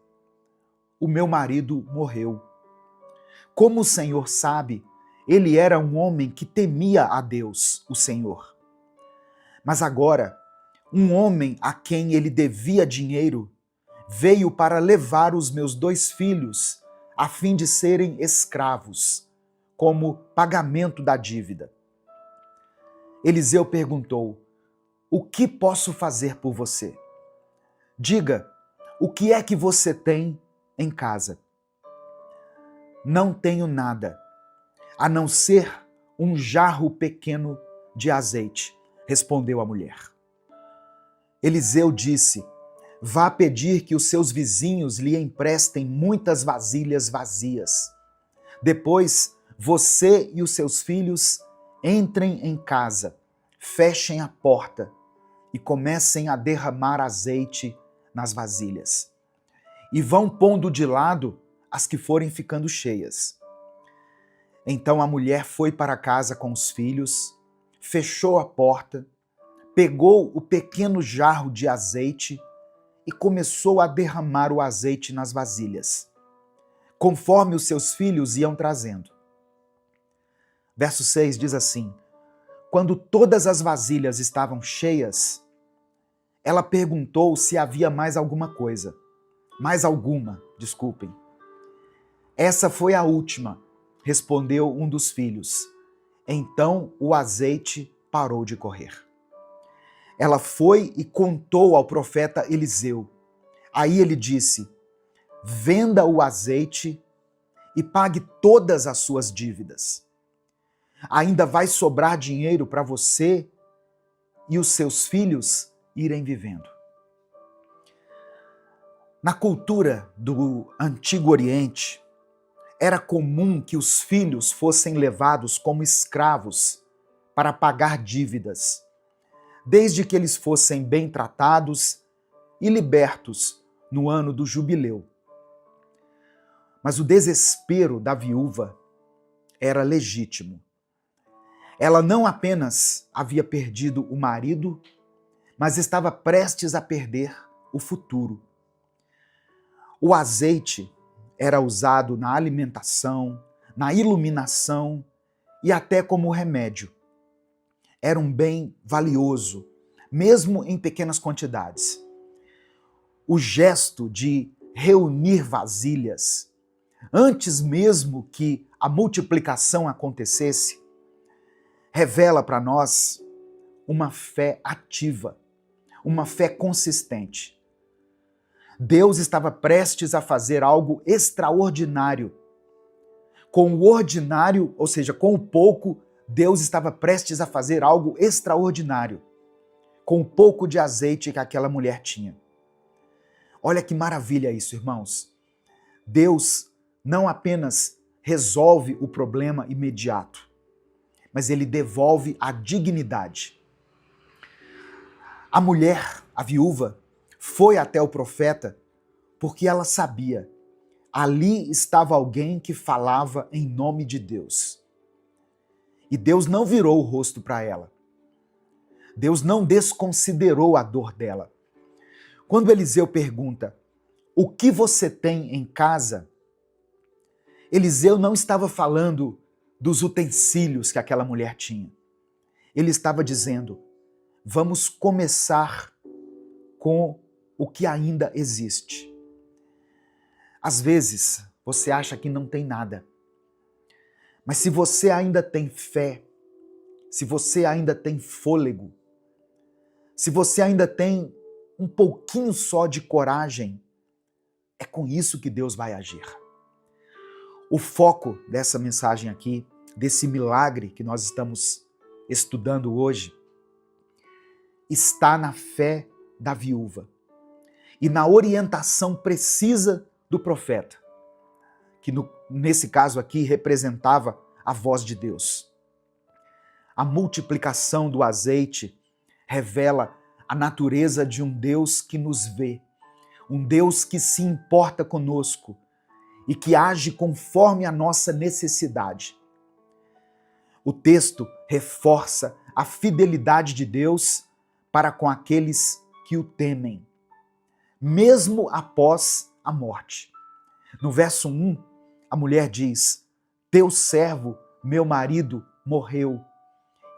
o meu marido morreu. Como o Senhor sabe, ele era um homem que temia a Deus, o Senhor. Mas agora, um homem a quem ele devia dinheiro veio para levar os meus 2 filhos a fim de serem escravos, como pagamento da dívida. Eliseu perguntou: o que posso fazer por você? Diga, o que é que você tem em casa? Não tenho nada, a não ser um jarro pequeno de azeite, respondeu a mulher. Eliseu disse: vá pedir que os seus vizinhos lhe emprestem muitas vasilhas vazias. Depois, você e os seus filhos entrem em casa, fechem a porta e comecem a derramar azeite nas vasilhas. E vão pondo de lado as que forem ficando cheias. Então a mulher foi para casa com os filhos, fechou a porta, pegou o pequeno jarro de azeite e começou a derramar o azeite nas vasilhas, conforme os seus filhos iam trazendo. Verso 6 diz assim: quando todas as vasilhas estavam cheias, ela perguntou se havia mais alguma. Essa foi a última, respondeu um dos filhos. Então o azeite parou de correr. Ela foi e contou ao profeta Eliseu. Aí ele disse: venda o azeite e pague todas as suas dívidas. Ainda vai sobrar dinheiro para você e os seus filhos irem vivendo. Na cultura do Antigo Oriente, era comum que os filhos fossem levados como escravos para pagar dívidas, desde que eles fossem bem tratados e libertos no ano do jubileu. Mas o desespero da viúva era legítimo. Ela não apenas havia perdido o marido, mas estava prestes a perder o futuro. O azeite era usado na alimentação, na iluminação e até como remédio. Era um bem valioso, mesmo em pequenas quantidades. O gesto de reunir vasilhas, antes mesmo que a multiplicação acontecesse, revela para nós uma fé ativa, uma fé consistente. Deus estava prestes a fazer algo extraordinário. Com o ordinário, ou seja, com o pouco, Deus estava prestes a fazer algo extraordinário, com o pouco de azeite que aquela mulher tinha. Olha que maravilha isso, irmãos. Deus não apenas resolve o problema imediato, mas ele devolve a dignidade. A mulher, a viúva, foi até o profeta porque ela sabia, ali estava alguém que falava em nome de Deus. E Deus não virou o rosto para ela. Deus não desconsiderou a dor dela. Quando Eliseu pergunta: o que você tem em casa? Eliseu não estava falando dos utensílios que aquela mulher tinha. Ele estava dizendo: vamos começar com o que ainda existe. Às vezes, você acha que não tem nada. Mas se você ainda tem fé, se você ainda tem fôlego, se você ainda tem um pouquinho só de coragem, é com isso que Deus vai agir. O foco dessa mensagem aqui, desse milagre que nós estamos estudando hoje, está na fé da viúva e na orientação precisa do profeta, que nesse caso aqui representava a voz de Deus. A multiplicação do azeite revela a natureza de um Deus que nos vê, um Deus que se importa conosco e que age conforme a nossa necessidade. O texto reforça a fidelidade de Deus para com aqueles que o temem, mesmo após a morte. No verso 1, a mulher diz: teu servo, meu marido, morreu,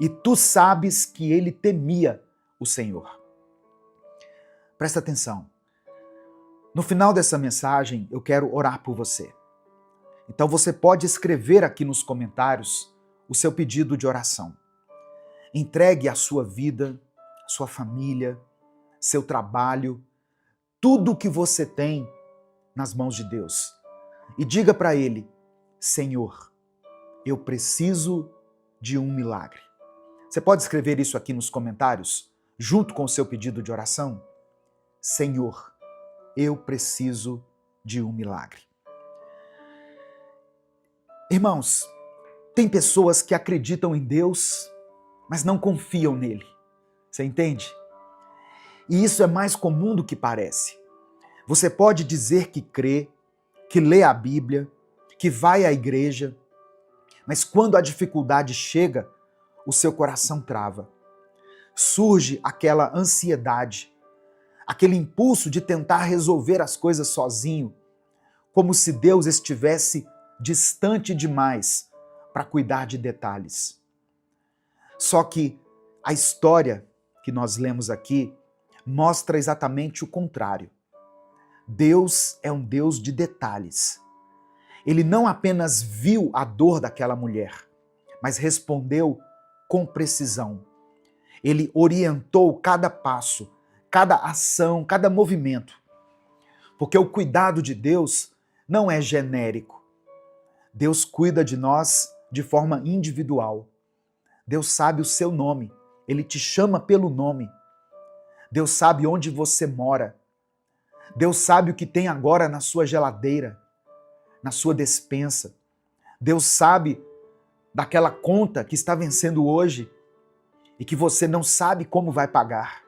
e tu sabes que ele temia o Senhor. Presta atenção. No final dessa mensagem, eu quero orar por você. Então você pode escrever aqui nos comentários o seu pedido de oração. Entregue a sua vida, sua família, seu trabalho, tudo o que você tem nas mãos de Deus. E diga para Ele: Senhor, eu preciso de um milagre. Você pode escrever isso aqui nos comentários, junto com o seu pedido de oração? Senhor, eu preciso de um milagre. Irmãos, tem pessoas que acreditam em Deus, mas não confiam nele. Você entende? E isso é mais comum do que parece. Você pode dizer que crê, que lê a Bíblia, que vai à igreja, mas quando a dificuldade chega, o seu coração trava. Surge aquela ansiedade, aquele impulso de tentar resolver as coisas sozinho, como se Deus estivesse distante demais para cuidar de detalhes. Só que a história que nós lemos aqui mostra exatamente o contrário. Deus é um Deus de detalhes. Ele não apenas viu a dor daquela mulher, mas respondeu com precisão. Ele orientou cada passo, cada ação, cada movimento. Porque o cuidado de Deus não é genérico. Deus cuida de nós de forma individual. Deus sabe o seu nome. Ele te chama pelo nome. Deus sabe onde você mora. Deus sabe o que tem agora na sua geladeira, na sua despensa. Deus sabe daquela conta que está vencendo hoje e que você não sabe como vai pagar.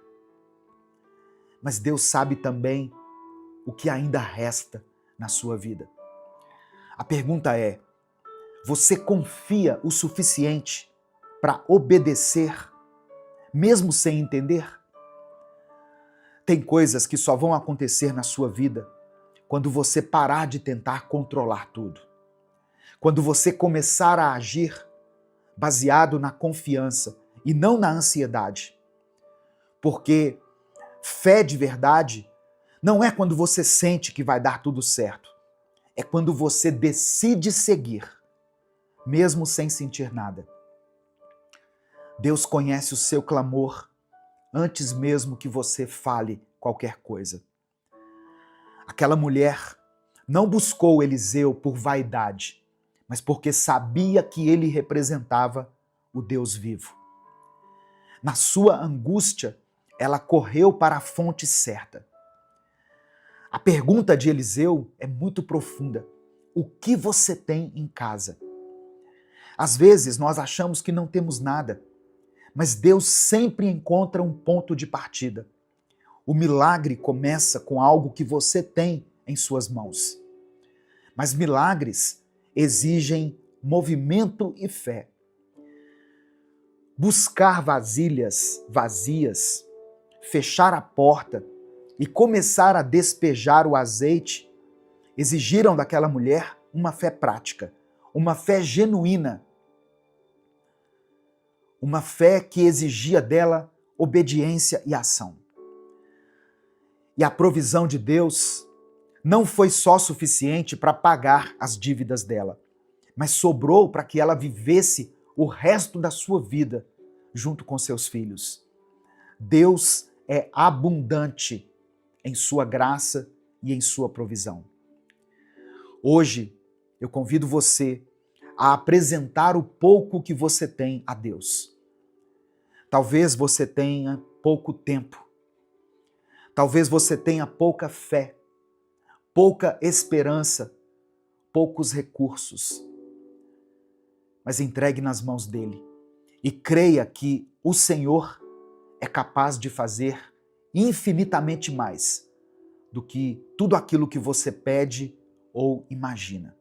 Mas Deus sabe também o que ainda resta na sua vida. A pergunta é: você confia o suficiente para obedecer, mesmo sem entender? Tem coisas que só vão acontecer na sua vida quando você parar de tentar controlar tudo. Quando você começar a agir baseado na confiança e não na ansiedade. Porque fé de verdade não é quando você sente que vai dar tudo certo. É quando você decide seguir, mesmo sem sentir nada. Deus conhece o seu clamor antes mesmo que você fale qualquer coisa. Aquela mulher não buscou Eliseu por vaidade, mas porque sabia que ele representava o Deus vivo. Na sua angústia, ela correu para a fonte certa. A pergunta de Eliseu é muito profunda. O que você tem em casa? Às vezes nós achamos que não temos nada, mas Deus sempre encontra um ponto de partida. O milagre começa com algo que você tem em suas mãos. Mas milagres exigem movimento e fé. Buscar vasilhas vazias, fechar a porta e começar a despejar o azeite exigiram daquela mulher uma fé prática, uma fé genuína, uma fé que exigia dela obediência e ação. E a provisão de Deus não foi só suficiente para pagar as dívidas dela, mas sobrou para que ela vivesse o resto da sua vida junto com seus filhos. Deus é abundante em sua graça e em sua provisão. Hoje, eu convido você a apresentar o pouco que você tem a Deus. Talvez você tenha pouco tempo. Talvez você tenha pouca fé, pouca esperança, poucos recursos. Mas entregue nas mãos dele e creia que o Senhor é capaz de fazer infinitamente mais do que tudo aquilo que você pede ou imagina.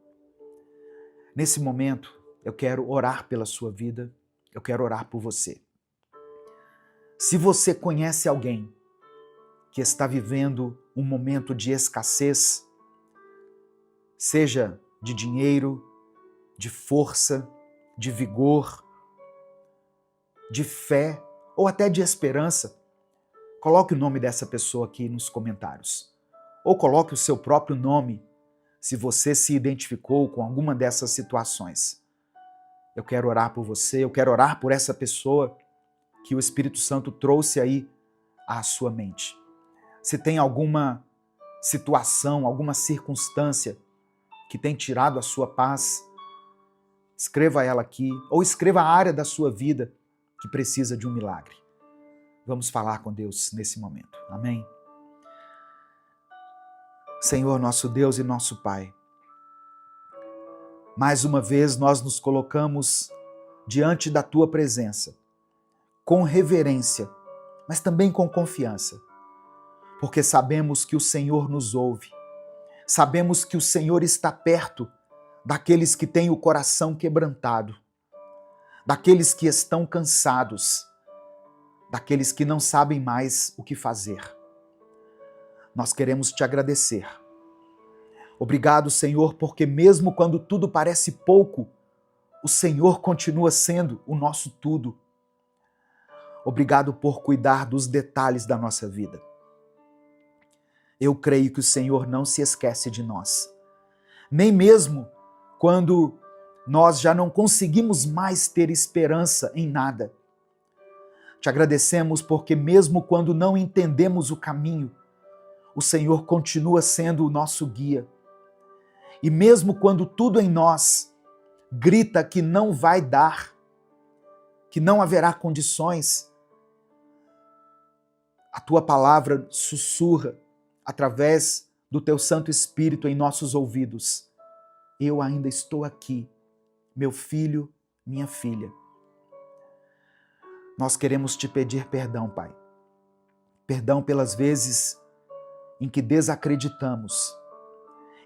Nesse momento, eu quero orar pela sua vida, eu quero orar por você. Se você conhece alguém que está vivendo um momento de escassez, seja de dinheiro, de força, de vigor, de fé ou até de esperança, coloque o nome dessa pessoa aqui nos comentários. Ou coloque o seu próprio nome Se você se identificou com alguma dessas situações, eu quero orar por você, eu quero orar por essa pessoa que o Espírito Santo trouxe aí à sua mente. Se tem alguma situação, alguma circunstância que tem tirado a sua paz, escreva ela aqui, ou escreva a área da sua vida que precisa de um milagre. Vamos falar com Deus nesse momento. Amém? Senhor, nosso Deus e nosso Pai, mais uma vez nós nos colocamos diante da Tua presença, com reverência, mas também com confiança, porque sabemos que o Senhor nos ouve, sabemos que o Senhor está perto daqueles que têm o coração quebrantado, daqueles que estão cansados, daqueles que não sabem mais o que fazer. Nós queremos te agradecer. Obrigado, Senhor, porque mesmo quando tudo parece pouco, o Senhor continua sendo o nosso tudo. Obrigado por cuidar dos detalhes da nossa vida. Eu creio que o Senhor não se esquece de nós. Nem mesmo quando nós já não conseguimos mais ter esperança em nada. Te agradecemos porque mesmo quando não entendemos o caminho, o Senhor continua sendo o nosso guia. E mesmo quando tudo em nós grita que não vai dar, que não haverá condições, a Tua palavra sussurra através do Teu Santo Espírito em nossos ouvidos. Eu ainda estou aqui, meu filho, minha filha. Nós queremos te pedir perdão, Pai. Perdão pelas vezes em que desacreditamos,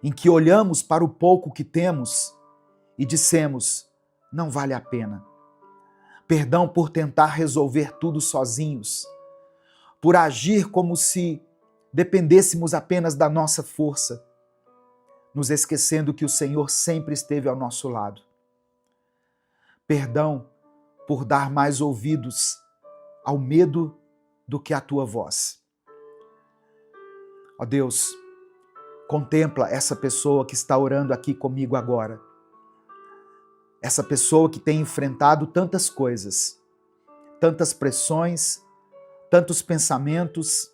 em que olhamos para o pouco que temos e dissemos, não vale a pena. Perdão por tentar resolver tudo sozinhos, por agir como se dependêssemos apenas da nossa força, nos esquecendo que o Senhor sempre esteve ao nosso lado. Perdão por dar mais ouvidos ao medo do que à Tua voz. Ó Deus, contempla essa pessoa que está orando aqui comigo agora. Essa pessoa que tem enfrentado tantas coisas, tantas pressões, tantos pensamentos,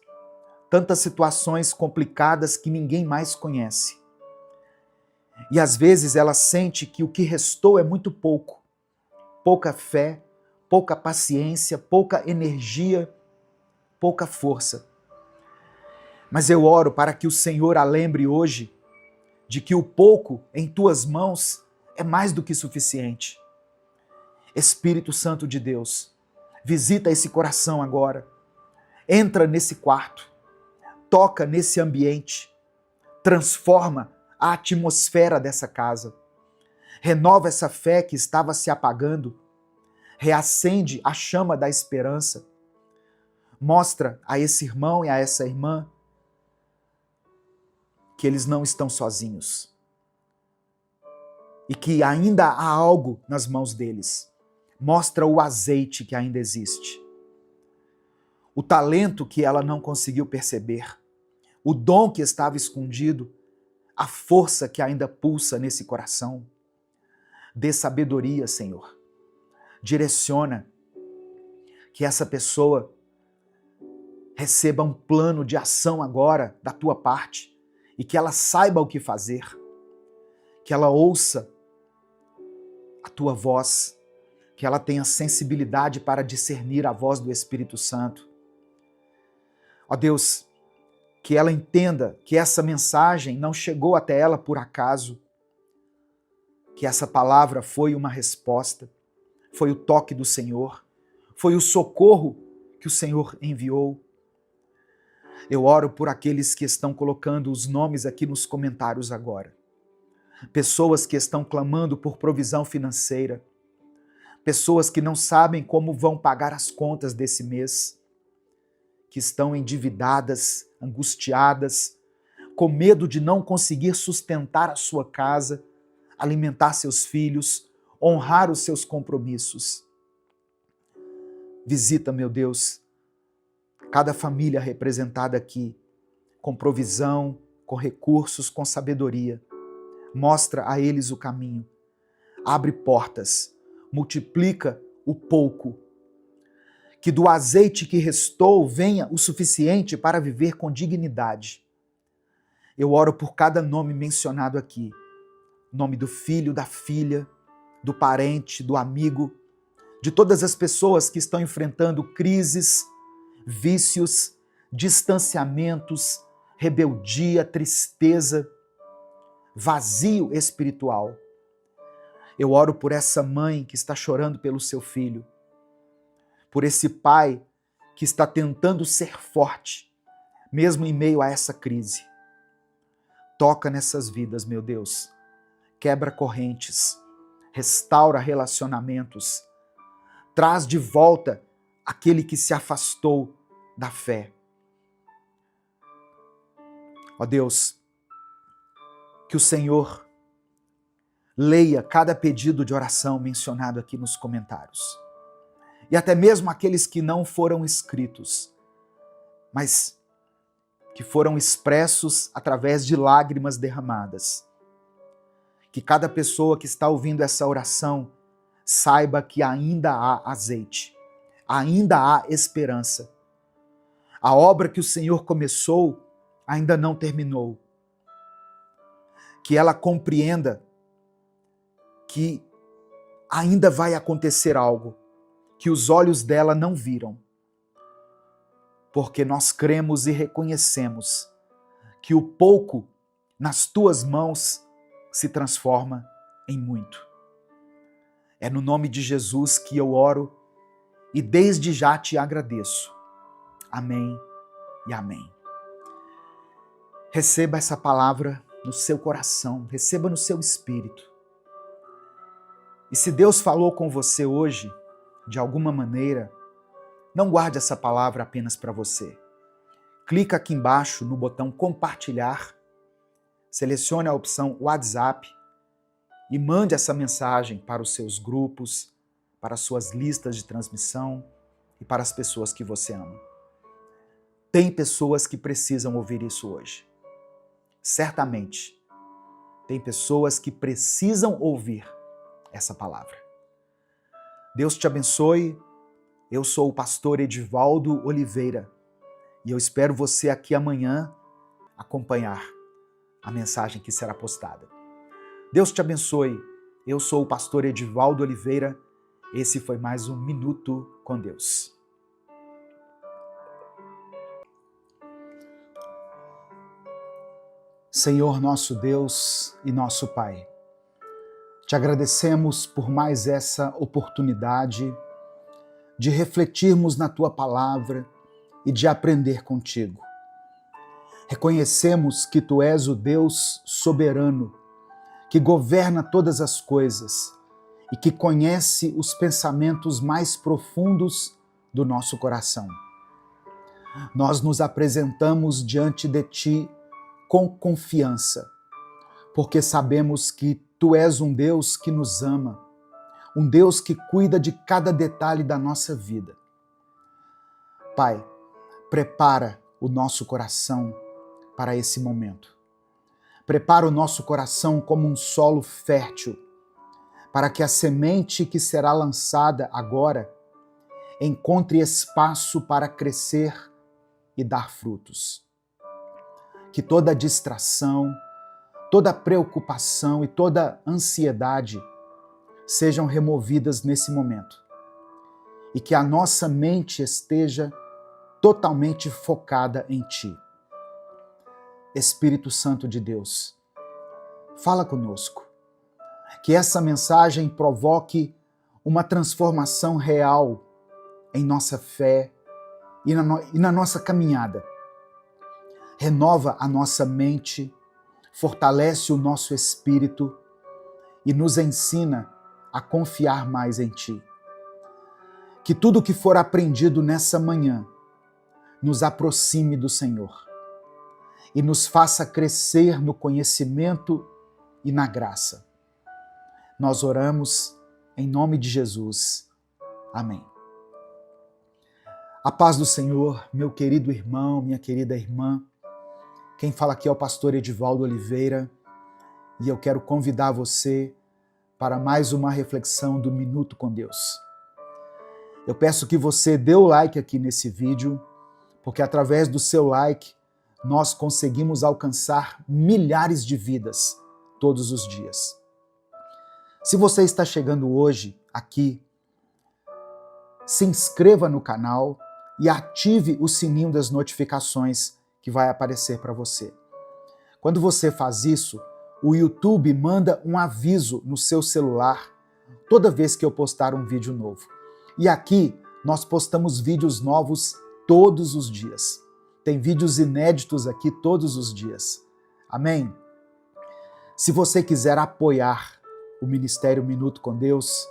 tantas situações complicadas que ninguém mais conhece. E às vezes ela sente que o que restou é muito pouco. Pouca fé, pouca paciência, pouca energia, pouca força. Mas eu oro para que o Senhor a lembre hoje de que o pouco em Tuas mãos é mais do que suficiente. Espírito Santo de Deus, visita esse coração agora. Entra nesse quarto, toca nesse ambiente, transforma a atmosfera dessa casa. Renova essa fé que estava se apagando, reacende a chama da esperança. Mostra a esse irmão e a essa irmã que eles não estão sozinhos e que ainda há algo nas mãos deles. Mostra o azeite que ainda existe, o talento que ela não conseguiu perceber, o dom que estava escondido, a força que ainda pulsa nesse coração. Dê sabedoria, Senhor. Direciona que essa pessoa receba um plano de ação agora da Tua parte e que ela saiba o que fazer, que ela ouça a Tua voz, que ela tenha sensibilidade para discernir a voz do Espírito Santo. Ó Deus, que ela entenda que essa mensagem não chegou até ela por acaso, que essa palavra foi uma resposta, foi o toque do Senhor, foi o socorro que o Senhor enviou. Eu oro por aqueles que estão colocando os nomes aqui nos comentários agora. Pessoas que estão clamando por provisão financeira, pessoas que não sabem como vão pagar as contas desse mês, que estão endividadas, angustiadas, com medo de não conseguir sustentar a sua casa, alimentar seus filhos, honrar os seus compromissos. Visita, meu Deus, cada família representada aqui, com provisão, com recursos, com sabedoria. mostra a eles o caminho, abre portas, multiplica o pouco. Que do azeite que restou venha o suficiente para viver com dignidade. Eu oro por cada nome mencionado aqui. Nome do filho, da filha, do parente, do amigo, de todas as pessoas que estão enfrentando crises, vícios, distanciamentos, rebeldia, tristeza, vazio espiritual. Eu oro por essa mãe que está chorando pelo seu filho, por esse pai que está tentando ser forte, mesmo em meio a essa crise. Toca nessas vidas, meu Deus. Quebra correntes, restaura relacionamentos, traz de volta aquele que se afastou da fé. Ó Deus, que o Senhor leia cada pedido de oração mencionado aqui nos comentários. E até mesmo aqueles que não foram escritos, mas que foram expressos através de lágrimas derramadas. Que cada pessoa que está ouvindo essa oração saiba que ainda há azeite, ainda há esperança. A obra que o Senhor começou ainda não terminou. Que ela compreenda que ainda vai acontecer algo que os olhos dela não viram. Porque nós cremos e reconhecemos que o pouco nas tuas mãos se transforma em muito. É no nome de Jesus que eu oro e desde já te agradeço. Amém e amém. Receba essa palavra no seu coração, receba no seu espírito. E se Deus falou com você hoje, de alguma maneira, não guarde essa palavra apenas para você. Clica aqui embaixo no botão compartilhar, selecione a opção WhatsApp e mande essa mensagem para os seus grupos, para as suas listas de transmissão e para as pessoas que você ama. Tem pessoas que precisam ouvir isso hoje. Certamente, tem pessoas que precisam ouvir essa palavra. Deus te abençoe. Eu sou o pastor Edivaldo Oliveira e eu espero você aqui amanhã acompanhar a mensagem que será postada. Deus te abençoe. Eu sou o pastor Edivaldo Oliveira. Esse foi mais um Minuto com Deus. Senhor nosso Deus e nosso Pai, te agradecemos por mais essa oportunidade de refletirmos na Tua Palavra e de aprender contigo. Reconhecemos que Tu és o Deus soberano, que governa todas as coisas e que conhece os pensamentos mais profundos do nosso coração. Nós nos apresentamos diante de Ti com confiança, porque sabemos que Tu és um Deus que nos ama, um Deus que cuida de cada detalhe da nossa vida. Pai, prepara o nosso coração para esse momento. Prepara o nosso coração como um solo fértil, para que a semente que será lançada agora encontre espaço para crescer e dar frutos. Que toda distração, toda preocupação e toda ansiedade sejam removidas nesse momento e que a nossa mente esteja totalmente focada em Ti. Espírito Santo de Deus, fala conosco, que essa mensagem provoque uma transformação real em nossa fé e na nossa caminhada. Renova a nossa mente, fortalece o nosso espírito e nos ensina a confiar mais em Ti. Que tudo que for aprendido nessa manhã nos aproxime do Senhor e nos faça crescer no conhecimento e na graça. Nós oramos em nome de Jesus. Amém. A paz do Senhor, meu querido irmão, minha querida irmã. Quem fala aqui é o pastor Edivaldo Oliveira e eu quero convidar você para mais uma reflexão do Minuto com Deus. Eu peço que você dê o like aqui nesse vídeo, porque através do seu like nós conseguimos alcançar milhares de vidas todos os dias. Se você está chegando hoje aqui, se inscreva no canal e ative o sininho das notificações que vai aparecer para você. Quando você faz isso, o YouTube manda um aviso no seu celular toda vez que eu postar um vídeo novo. E aqui nós postamos vídeos novos todos os dias. Tem vídeos inéditos aqui todos os dias. Amém? Se você quiser apoiar o Ministério Minuto com Deus,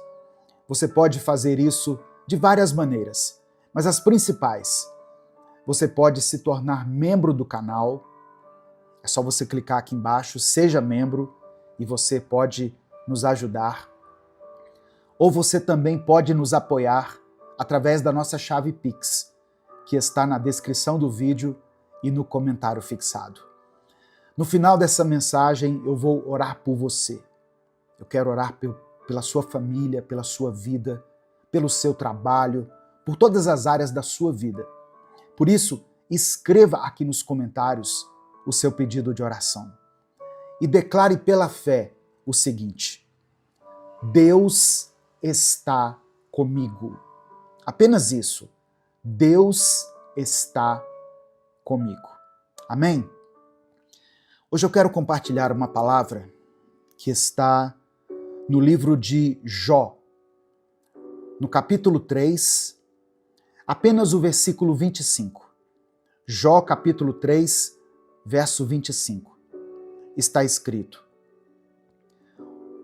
você pode fazer isso de várias maneiras, mas as principais: você pode se tornar membro do canal. É só você clicar aqui embaixo, seja membro, e você pode nos ajudar. Ou você também pode nos apoiar através da nossa chave Pix, que está na descrição do vídeo e no comentário fixado. No final dessa mensagem, eu vou orar por você. Eu quero orar pela sua família, pela sua vida, pelo seu trabalho, por todas as áreas da sua vida. Por isso, escreva aqui nos comentários o seu pedido de oração. E declare pela fé o seguinte: Deus está comigo. Apenas isso. Deus está comigo. Amém? Hoje eu quero compartilhar uma palavra que está no livro de Jó, no capítulo 3, apenas o versículo 25. Jó, capítulo 3, verso 25. Está escrito: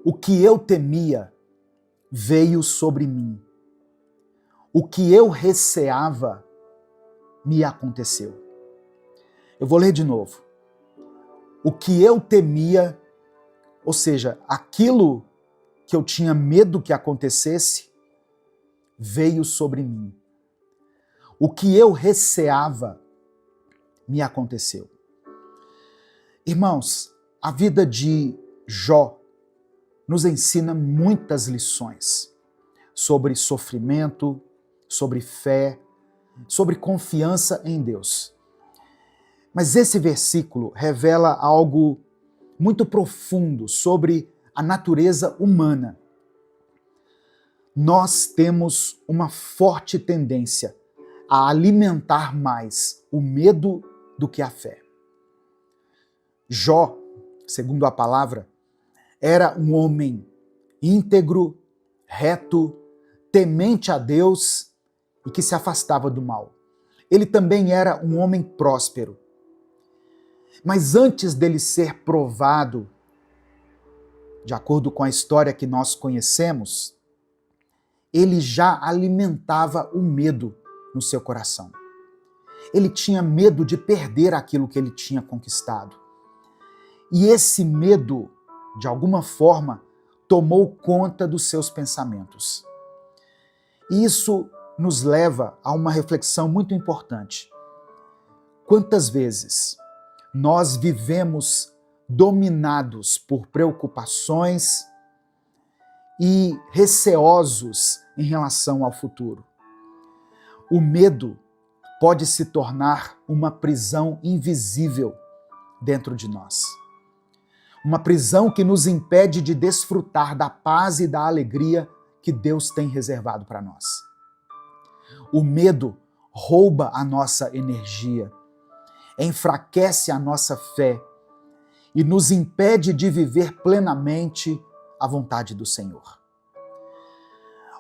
O que eu temia veio sobre mim. O que eu receava me aconteceu. Eu vou ler de novo. O que eu temia, ou seja, aquilo que eu tinha medo que acontecesse, veio sobre mim. O que eu receava me aconteceu. Irmãos, a vida de Jó nos ensina muitas lições sobre sofrimento, sobre fé, sobre confiança em Deus. Mas esse versículo revela algo muito profundo sobre a natureza humana. Nós temos uma forte tendência a alimentar mais o medo do que a fé. Jó, segundo a palavra, era um homem íntegro, reto, temente a Deus e que se afastava do mal. Ele também era um homem próspero. Mas antes dele ser provado, de acordo com a história que nós conhecemos, ele já alimentava o medo no seu coração. Ele tinha medo de perder aquilo que ele tinha conquistado. E esse medo, de alguma forma, tomou conta dos seus pensamentos. E isso nos leva a uma reflexão muito importante. Quantas vezes nós vivemos dominados por preocupações e receosos em relação ao futuro? O medo pode se tornar uma prisão invisível dentro de nós. Uma prisão que nos impede de desfrutar da paz e da alegria que Deus tem reservado para nós. O medo rouba a nossa energia, enfraquece a nossa fé e nos impede de viver plenamente a vontade do Senhor.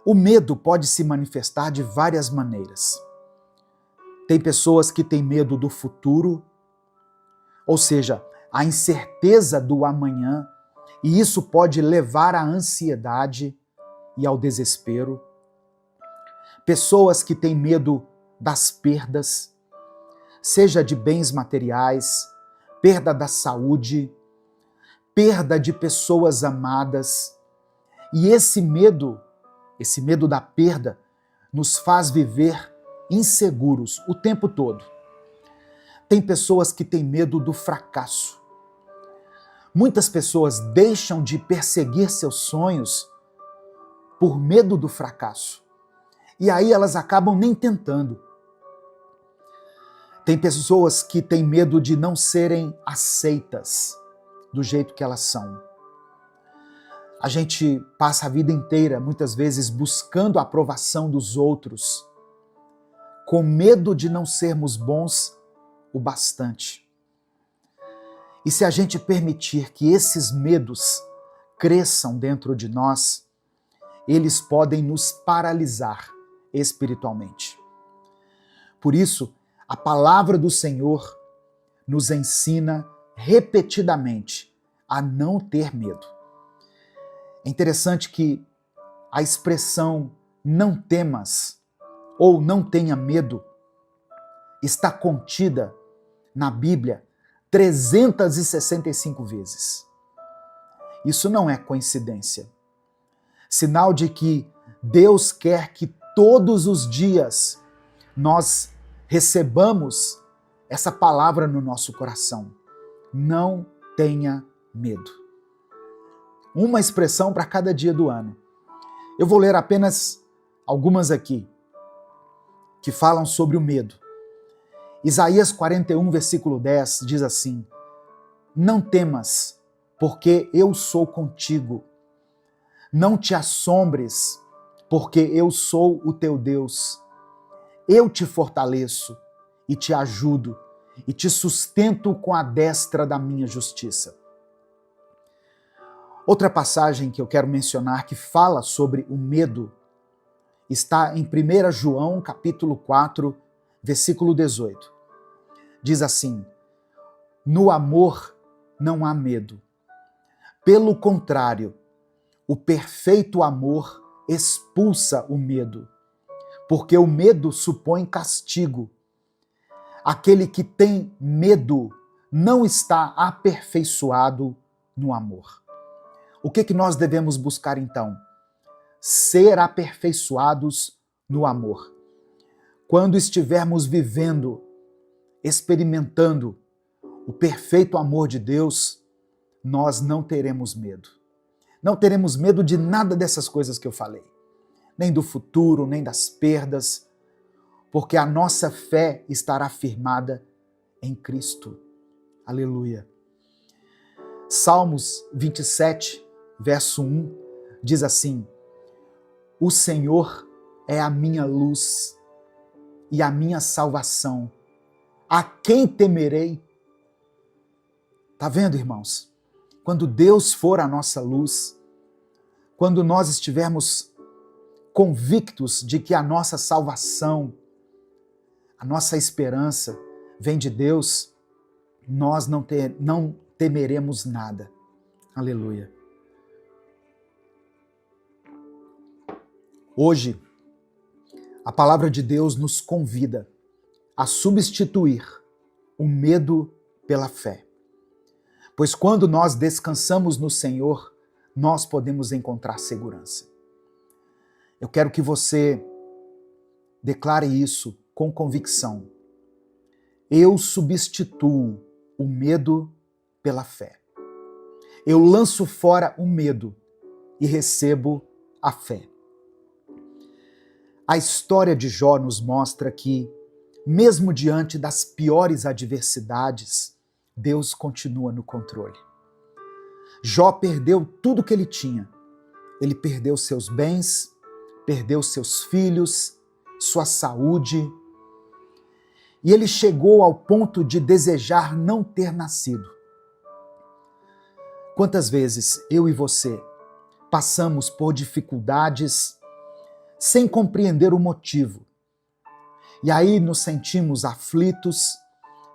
O medo pode se manifestar de várias maneiras. Tem pessoas que têm medo do futuro, ou seja, a incerteza do amanhã, e isso pode levar à ansiedade e ao desespero. Pessoas que têm medo das perdas, seja de bens materiais, perda da saúde, perda de pessoas amadas. E esse medo da perda, nos faz viver inseguros o tempo todo. Tem pessoas que têm medo do fracasso. Muitas pessoas deixam de perseguir seus sonhos por medo do fracasso. E aí elas acabam nem tentando. Tem pessoas que têm medo de não serem aceitas do jeito que elas são. A gente passa a vida inteira, muitas vezes, buscando a aprovação dos outros, com medo de não sermos bons o bastante. E se a gente permitir que esses medos cresçam dentro de nós, eles podem nos paralisar espiritualmente. Por isso, a palavra do Senhor nos ensina repetidamente a não ter medo. É interessante que a expressão não temas ou não tenha medo está contida na Bíblia 365 vezes. Isso não é coincidência. Sinal de que Deus quer que todos os dias nós recebamos essa palavra no nosso coração. Não tenha medo. Uma expressão para cada dia do ano. Eu vou ler apenas algumas aqui, que falam sobre o medo. Isaías 41, versículo 10, diz assim: Não temas, porque eu sou contigo. Não te assombres, porque eu sou o teu Deus. Eu te fortaleço e te ajudo e te sustento com a destra da minha justiça. Outra passagem que eu quero mencionar que fala sobre o medo está em 1 João, capítulo 4, versículo 18. Diz assim: No amor não há medo. Pelo contrário, o perfeito amor expulsa o medo, porque o medo supõe castigo. Aquele que tem medo não está aperfeiçoado no amor. O que nós devemos buscar então? Ser aperfeiçoados no amor. Quando estivermos vivendo, experimentando o perfeito amor de Deus, nós não teremos medo. Não teremos medo de nada dessas coisas que eu falei. Nem do futuro, nem das perdas, porque a nossa fé estará firmada em Cristo. Aleluia. Salmos 27, verso 1, diz assim: O Senhor é a minha luz e a minha salvação. A quem temerei? Tá vendo, irmãos? Quando Deus for a nossa luz, quando nós estivermos convictos de que a nossa salvação, a nossa esperança vem de Deus, nós não temeremos nada. Aleluia. Hoje, a palavra de Deus nos convida a substituir o medo pela fé. Pois quando nós descansamos no Senhor, nós podemos encontrar segurança. Eu quero que você declare isso com convicção. Eu substituo o medo pela fé. Eu lanço fora o medo e recebo a fé. A história de Jó nos mostra que, mesmo diante das piores adversidades, Deus continua no controle. Jó perdeu tudo que ele tinha. Ele perdeu seus bens, perdeu seus filhos, sua saúde. E ele chegou ao ponto de desejar não ter nascido. Quantas vezes eu e você passamos por dificuldades sem compreender o motivo? E aí nos sentimos aflitos,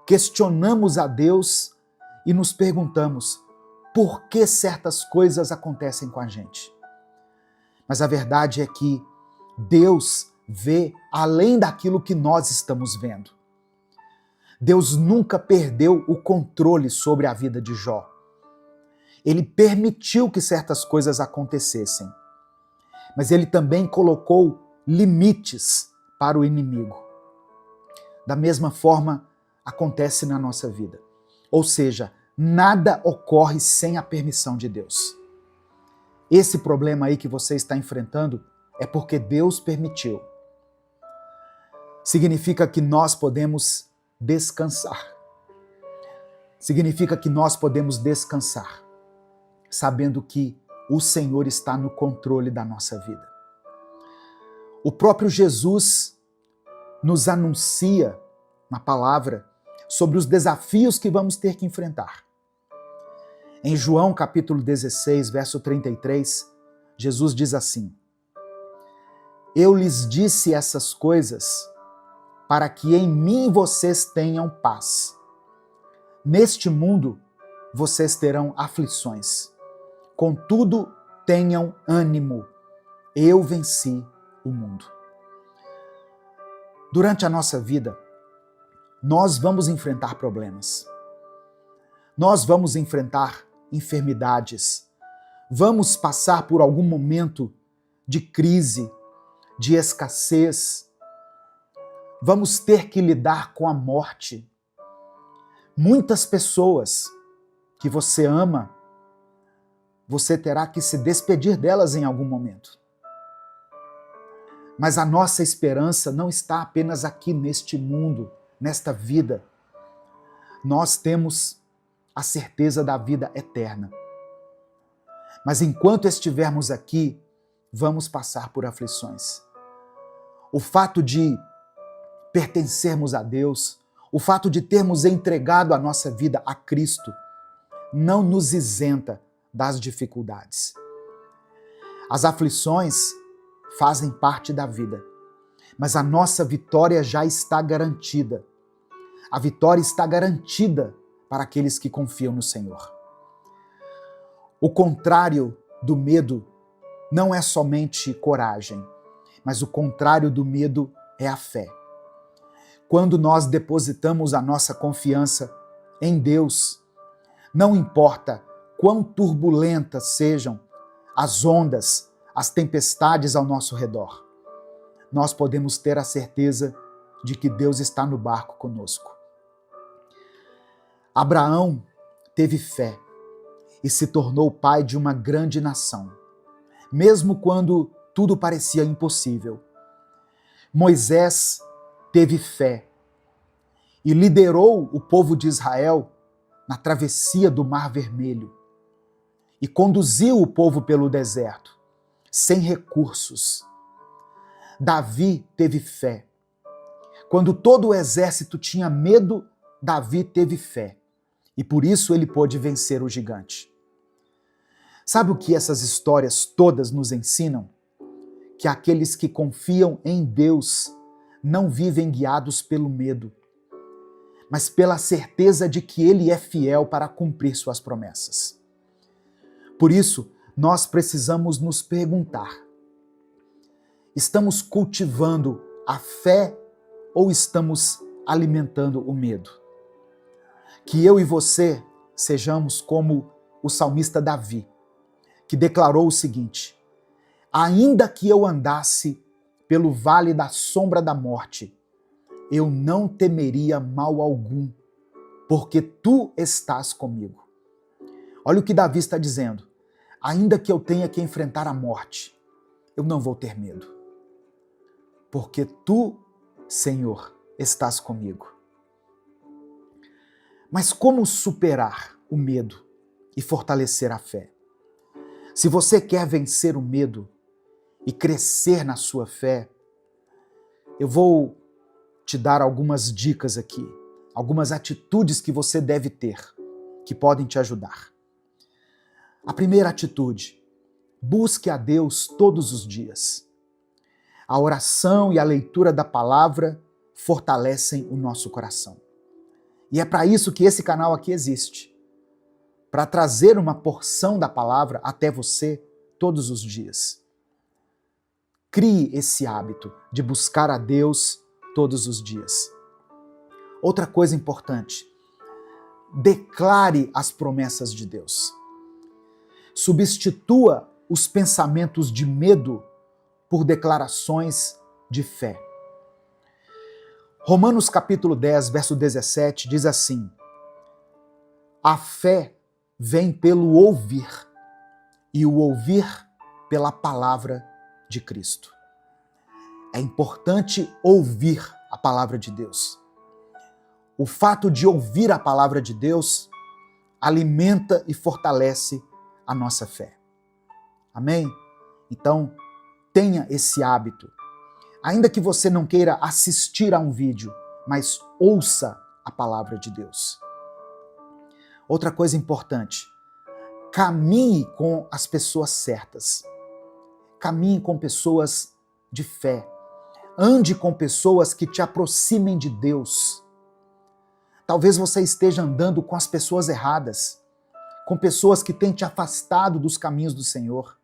questionamos a Deus e nos perguntamos por que certas coisas acontecem com a gente. Mas a verdade é que Deus vê além daquilo que nós estamos vendo. Deus nunca perdeu o controle sobre a vida de Jó. Ele permitiu que certas coisas acontecessem, mas ele também colocou limites para o inimigo. Da mesma forma, acontece na nossa vida. Ou seja, Nada ocorre sem a permissão de Deus. Esse problema aí que você está enfrentando é porque Deus permitiu. Significa que nós podemos descansar. Significa que nós podemos descansar, sabendo que o Senhor está no controle da nossa vida. O próprio Jesus nos anuncia na palavra sobre os desafios que vamos ter que enfrentar. Em João capítulo 16, verso 33, Jesus diz assim: Eu lhes disse essas coisas para que em mim vocês tenham paz. Neste mundo vocês terão aflições. Contudo, tenham ânimo. Eu venci o mundo. Durante a nossa vida, nós vamos enfrentar problemas. Nós vamos enfrentar enfermidades. Vamos passar por algum momento de crise, de escassez. Vamos ter que lidar com a morte. Muitas pessoas que você ama, você terá que se despedir delas em algum momento. Mas a nossa esperança não está apenas aqui neste mundo, nesta vida. Nós temos a certeza da vida eterna. Mas enquanto estivermos aqui, vamos passar por aflições. O fato de pertencermos a Deus, o fato de termos entregado a nossa vida a Cristo, não nos isenta das dificuldades. As aflições fazem parte da vida, mas a nossa vitória já está garantida. A vitória está garantida para aqueles que confiam no Senhor. O contrário do medo não é somente coragem, mas o contrário do medo é a fé. Quando nós depositamos a nossa confiança em Deus, não importa quão turbulentas sejam as ondas, as tempestades ao nosso redor, nós podemos ter a certeza de que Deus está no barco conosco. Abraão teve fé e se tornou pai de uma grande nação, mesmo quando tudo parecia impossível. Moisés teve fé e liderou o povo de Israel na travessia do Mar Vermelho e conduziu o povo pelo deserto, sem recursos. Davi teve fé. Quando todo o exército tinha medo, Davi teve fé. E por isso ele pôde vencer o gigante. Sabe o que essas histórias todas nos ensinam? Que aqueles que confiam em Deus não vivem guiados pelo medo, mas pela certeza de que Ele é fiel para cumprir suas promessas. Por isso, nós precisamos nos perguntar: estamos cultivando a fé ou estamos alimentando o medo? Que eu e você sejamos como o salmista Davi, que declarou o seguinte: ainda que eu andasse pelo vale da sombra da morte, eu não temeria mal algum, porque tu estás comigo. Olha o que Davi está dizendo: ainda que eu tenha que enfrentar a morte, eu não vou ter medo, porque tu, Senhor, estás comigo. Mas como superar o medo e fortalecer a fé? Se você quer vencer o medo e crescer na sua fé, eu vou te dar algumas dicas aqui, algumas atitudes que você deve ter, que podem te ajudar. A primeira atitude: busque a Deus todos os dias. A oração e a leitura da palavra fortalecem o nosso coração. E é para isso que esse canal aqui existe, para trazer uma porção da palavra até você todos os dias. Crie esse hábito de buscar a Deus todos os dias. Outra coisa importante: declare as promessas de Deus. Substitua os pensamentos de medo por declarações de fé. Romanos capítulo 10, verso 17 diz assim: A fé vem pelo ouvir, e o ouvir pela palavra de Cristo. É importante ouvir a palavra de Deus. O fato de ouvir a palavra de Deus alimenta e fortalece a nossa fé. Amém? Então, tenha esse hábito. Ainda que você não queira assistir a um vídeo, mas ouça a palavra de Deus. Outra coisa importante, caminhe com as pessoas certas. Caminhe com pessoas de fé. Ande com pessoas que te aproximem de Deus. Talvez você esteja andando com as pessoas erradas, com pessoas que têm te afastado dos caminhos do Senhor.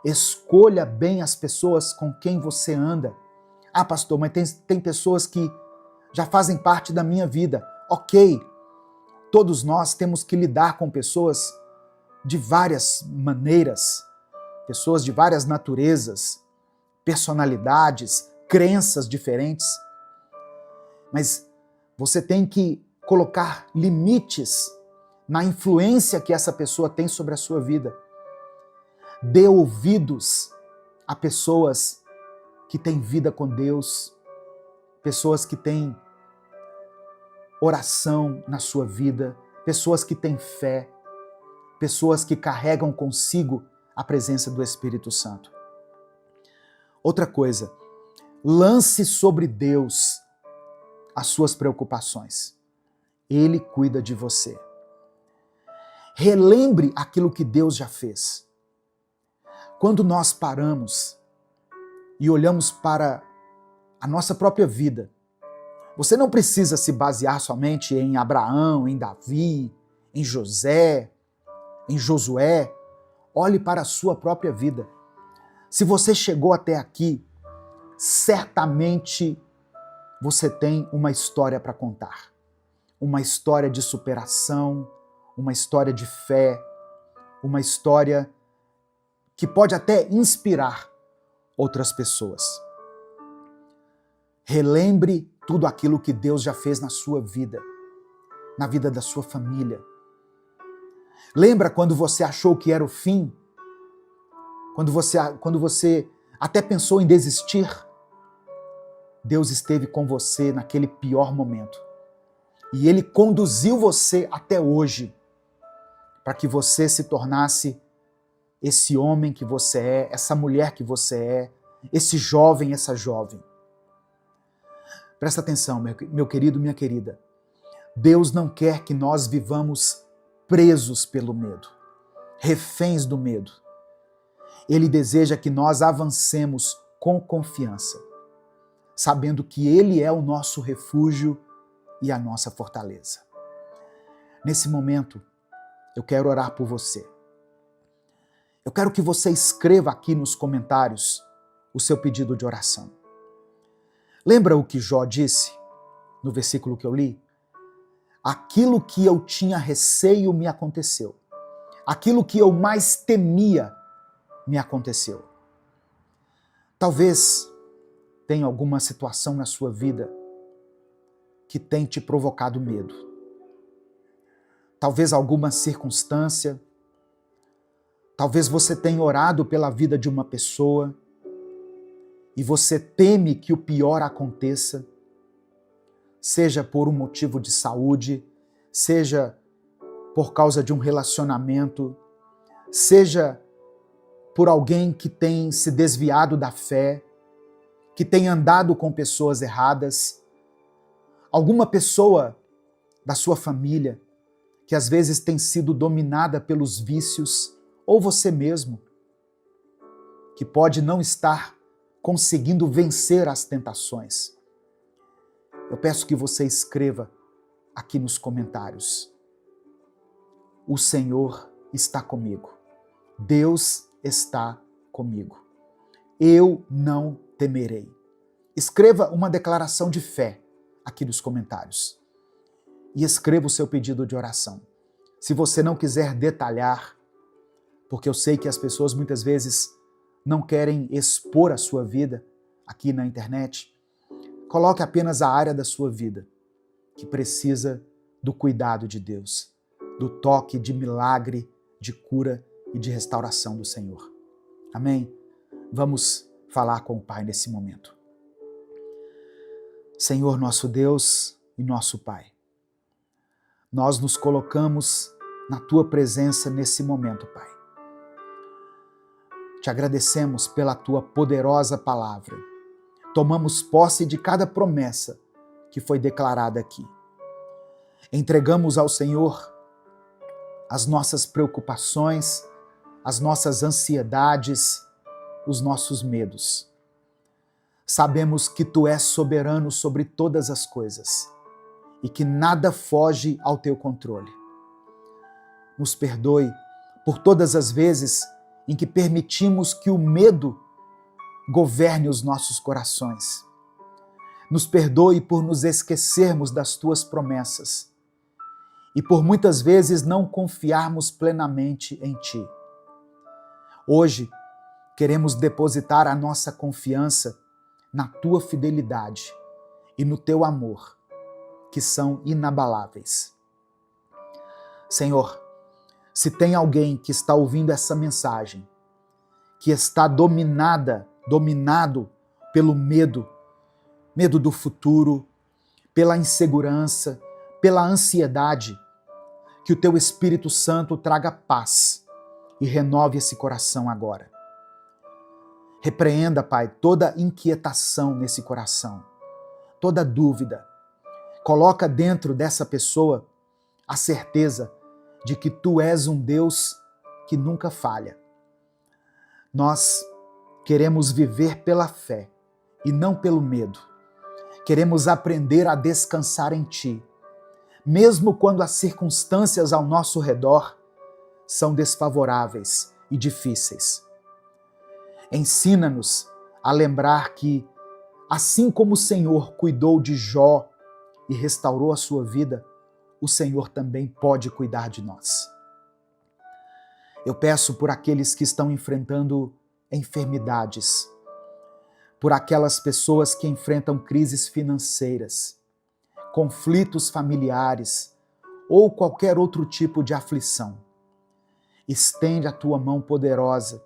Escolha bem as pessoas com quem você anda. Ah, pastor, mas tem pessoas que já fazem parte da minha vida. Ok, todos nós temos que lidar com pessoas de várias maneiras, pessoas de várias naturezas, personalidades, crenças diferentes. Mas você tem que colocar limites na influência que essa pessoa tem sobre a sua vida. Dê ouvidos a pessoas que têm vida com Deus, pessoas que têm oração na sua vida, pessoas que têm fé, pessoas que carregam consigo a presença do Espírito Santo. Outra coisa, lance sobre Deus as suas preocupações. Ele cuida de você. Relembre aquilo que Deus já fez. Quando nós paramos e olhamos para a nossa própria vida, você não precisa se basear somente em Abraão, em Davi, em José, em Josué. Olhe para a sua própria vida. Se você chegou até aqui, certamente você tem uma história para contar. Uma história de superação, uma história de fé, uma história que pode até inspirar outras pessoas. Relembre tudo aquilo que Deus já fez na sua vida, na vida da sua família. Lembra quando você achou que era o fim? Quando você até pensou em desistir? Deus esteve com você naquele pior momento. E Ele conduziu você até hoje para que você se tornasse esse homem que você é, essa mulher que você é, esse jovem, essa jovem. Presta atenção, meu querido, minha querida. Deus não quer que nós vivamos presos pelo medo, reféns do medo. Ele deseja que nós avancemos com confiança, sabendo que Ele é o nosso refúgio e a nossa fortaleza. Nesse momento, eu quero orar por você. Eu quero que você escreva aqui nos comentários o seu pedido de oração. Lembra o que Jó disse no versículo que eu li? Aquilo que eu tinha receio me aconteceu. Aquilo que eu mais temia me aconteceu. Talvez tenha alguma situação na sua vida que tem te provocado medo. Talvez alguma circunstância. Talvez você tenha orado pela vida de uma pessoa e você teme que o pior aconteça, seja por um motivo de saúde, seja por causa de um relacionamento, seja por alguém que tem se desviado da fé, que tem andado com pessoas erradas, alguma pessoa da sua família que às vezes tem sido dominada pelos vícios, ou você mesmo, que pode não estar conseguindo vencer as tentações. Eu peço que você escreva aqui nos comentários: o Senhor está comigo. Deus está comigo. Eu não temerei. Escreva uma declaração de fé aqui nos comentários. E escreva o seu pedido de oração. Se você não quiser detalhar, porque eu sei que as pessoas muitas vezes não querem expor a sua vida aqui na internet, coloque apenas a área da sua vida que precisa do cuidado de Deus. do toque de milagre, de cura e de restauração do Senhor. Amém? Vamos falar com o Pai nesse momento. Senhor, nosso Deus e nosso Pai, nós nos colocamos na Tua presença nesse momento, Pai. Te agradecemos pela Tua poderosa palavra. Tomamos posse de cada promessa que foi declarada aqui. Entregamos ao Senhor as nossas preocupações, as nossas ansiedades, os nossos medos. Sabemos que Tu és soberano sobre todas as coisas e que nada foge ao Teu controle. Nos perdoe por todas as vezes em que permitimos que o medo governe os nossos corações. Nos perdoe por nos esquecermos das Tuas promessas e por muitas vezes não confiarmos plenamente em Ti. Hoje, queremos depositar a nossa confiança na Tua fidelidade e no Teu amor, que são inabaláveis. Senhor, se tem alguém que está ouvindo essa mensagem, que está dominado pelo medo do futuro, pela insegurança, pela ansiedade, que o Teu Espírito Santo traga paz e renove esse coração agora. Repreenda, Pai, toda inquietação nesse coração, toda dúvida. Coloca dentro dessa pessoa a certeza de que Tu és um Deus que nunca falha. Nós queremos viver pela fé e não pelo medo. Queremos aprender a descansar em Ti, mesmo quando as circunstâncias ao nosso redor são desfavoráveis e difíceis. Ensina-nos a lembrar que, assim como o Senhor cuidou de Jó e restaurou a sua vida, o Senhor também pode cuidar de nós. Eu peço por aqueles que estão enfrentando enfermidades, por aquelas pessoas que enfrentam crises financeiras, conflitos familiares ou qualquer outro tipo de aflição. Estende a Tua mão poderosa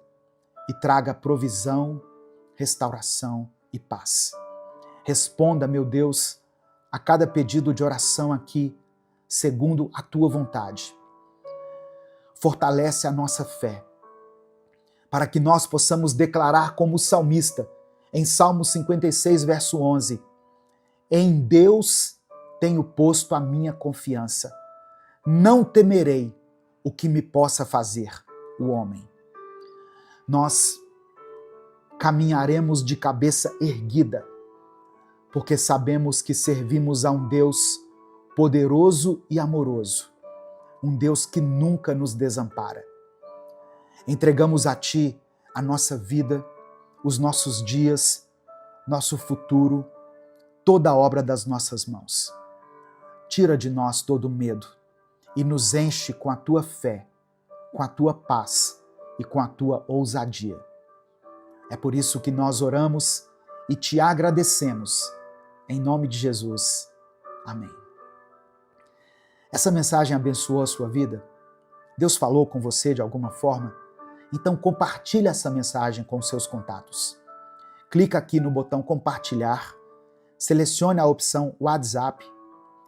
e traga provisão, restauração e paz. Responda, meu Deus, a cada pedido de oração aqui, segundo a Tua vontade. Fortalece a nossa fé, para que nós possamos declarar como salmista, em Salmo 56, verso 11, em Deus tenho posto a minha confiança. Não temerei o que me possa fazer o homem. Nós caminharemos de cabeça erguida, porque sabemos que servimos a um Deus poderoso e amoroso, um Deus que nunca nos desampara. Entregamos a Ti a nossa vida, os nossos dias, nosso futuro, toda a obra das nossas mãos. Tira de nós todo o medo e nos enche com a Tua fé, com a Tua paz e com a Tua ousadia. É por isso que nós oramos e Te agradecemos. Em nome de Jesus. Amém. Essa mensagem abençoou a sua vida? Deus falou com você de alguma forma? Então compartilhe essa mensagem com seus contatos. Clica aqui no botão compartilhar, selecione a opção WhatsApp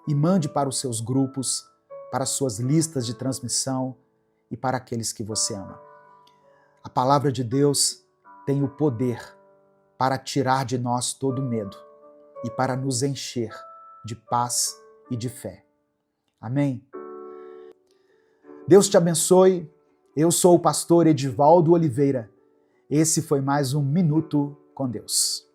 e mande para os seus grupos, para as suas listas de transmissão e para aqueles que você ama. A palavra de Deus tem o poder para tirar de nós todo medo e para nos encher de paz e de fé. Amém? Deus te abençoe. Eu sou o pastor Edivaldo Oliveira. Esse foi mais um Minuto com Deus.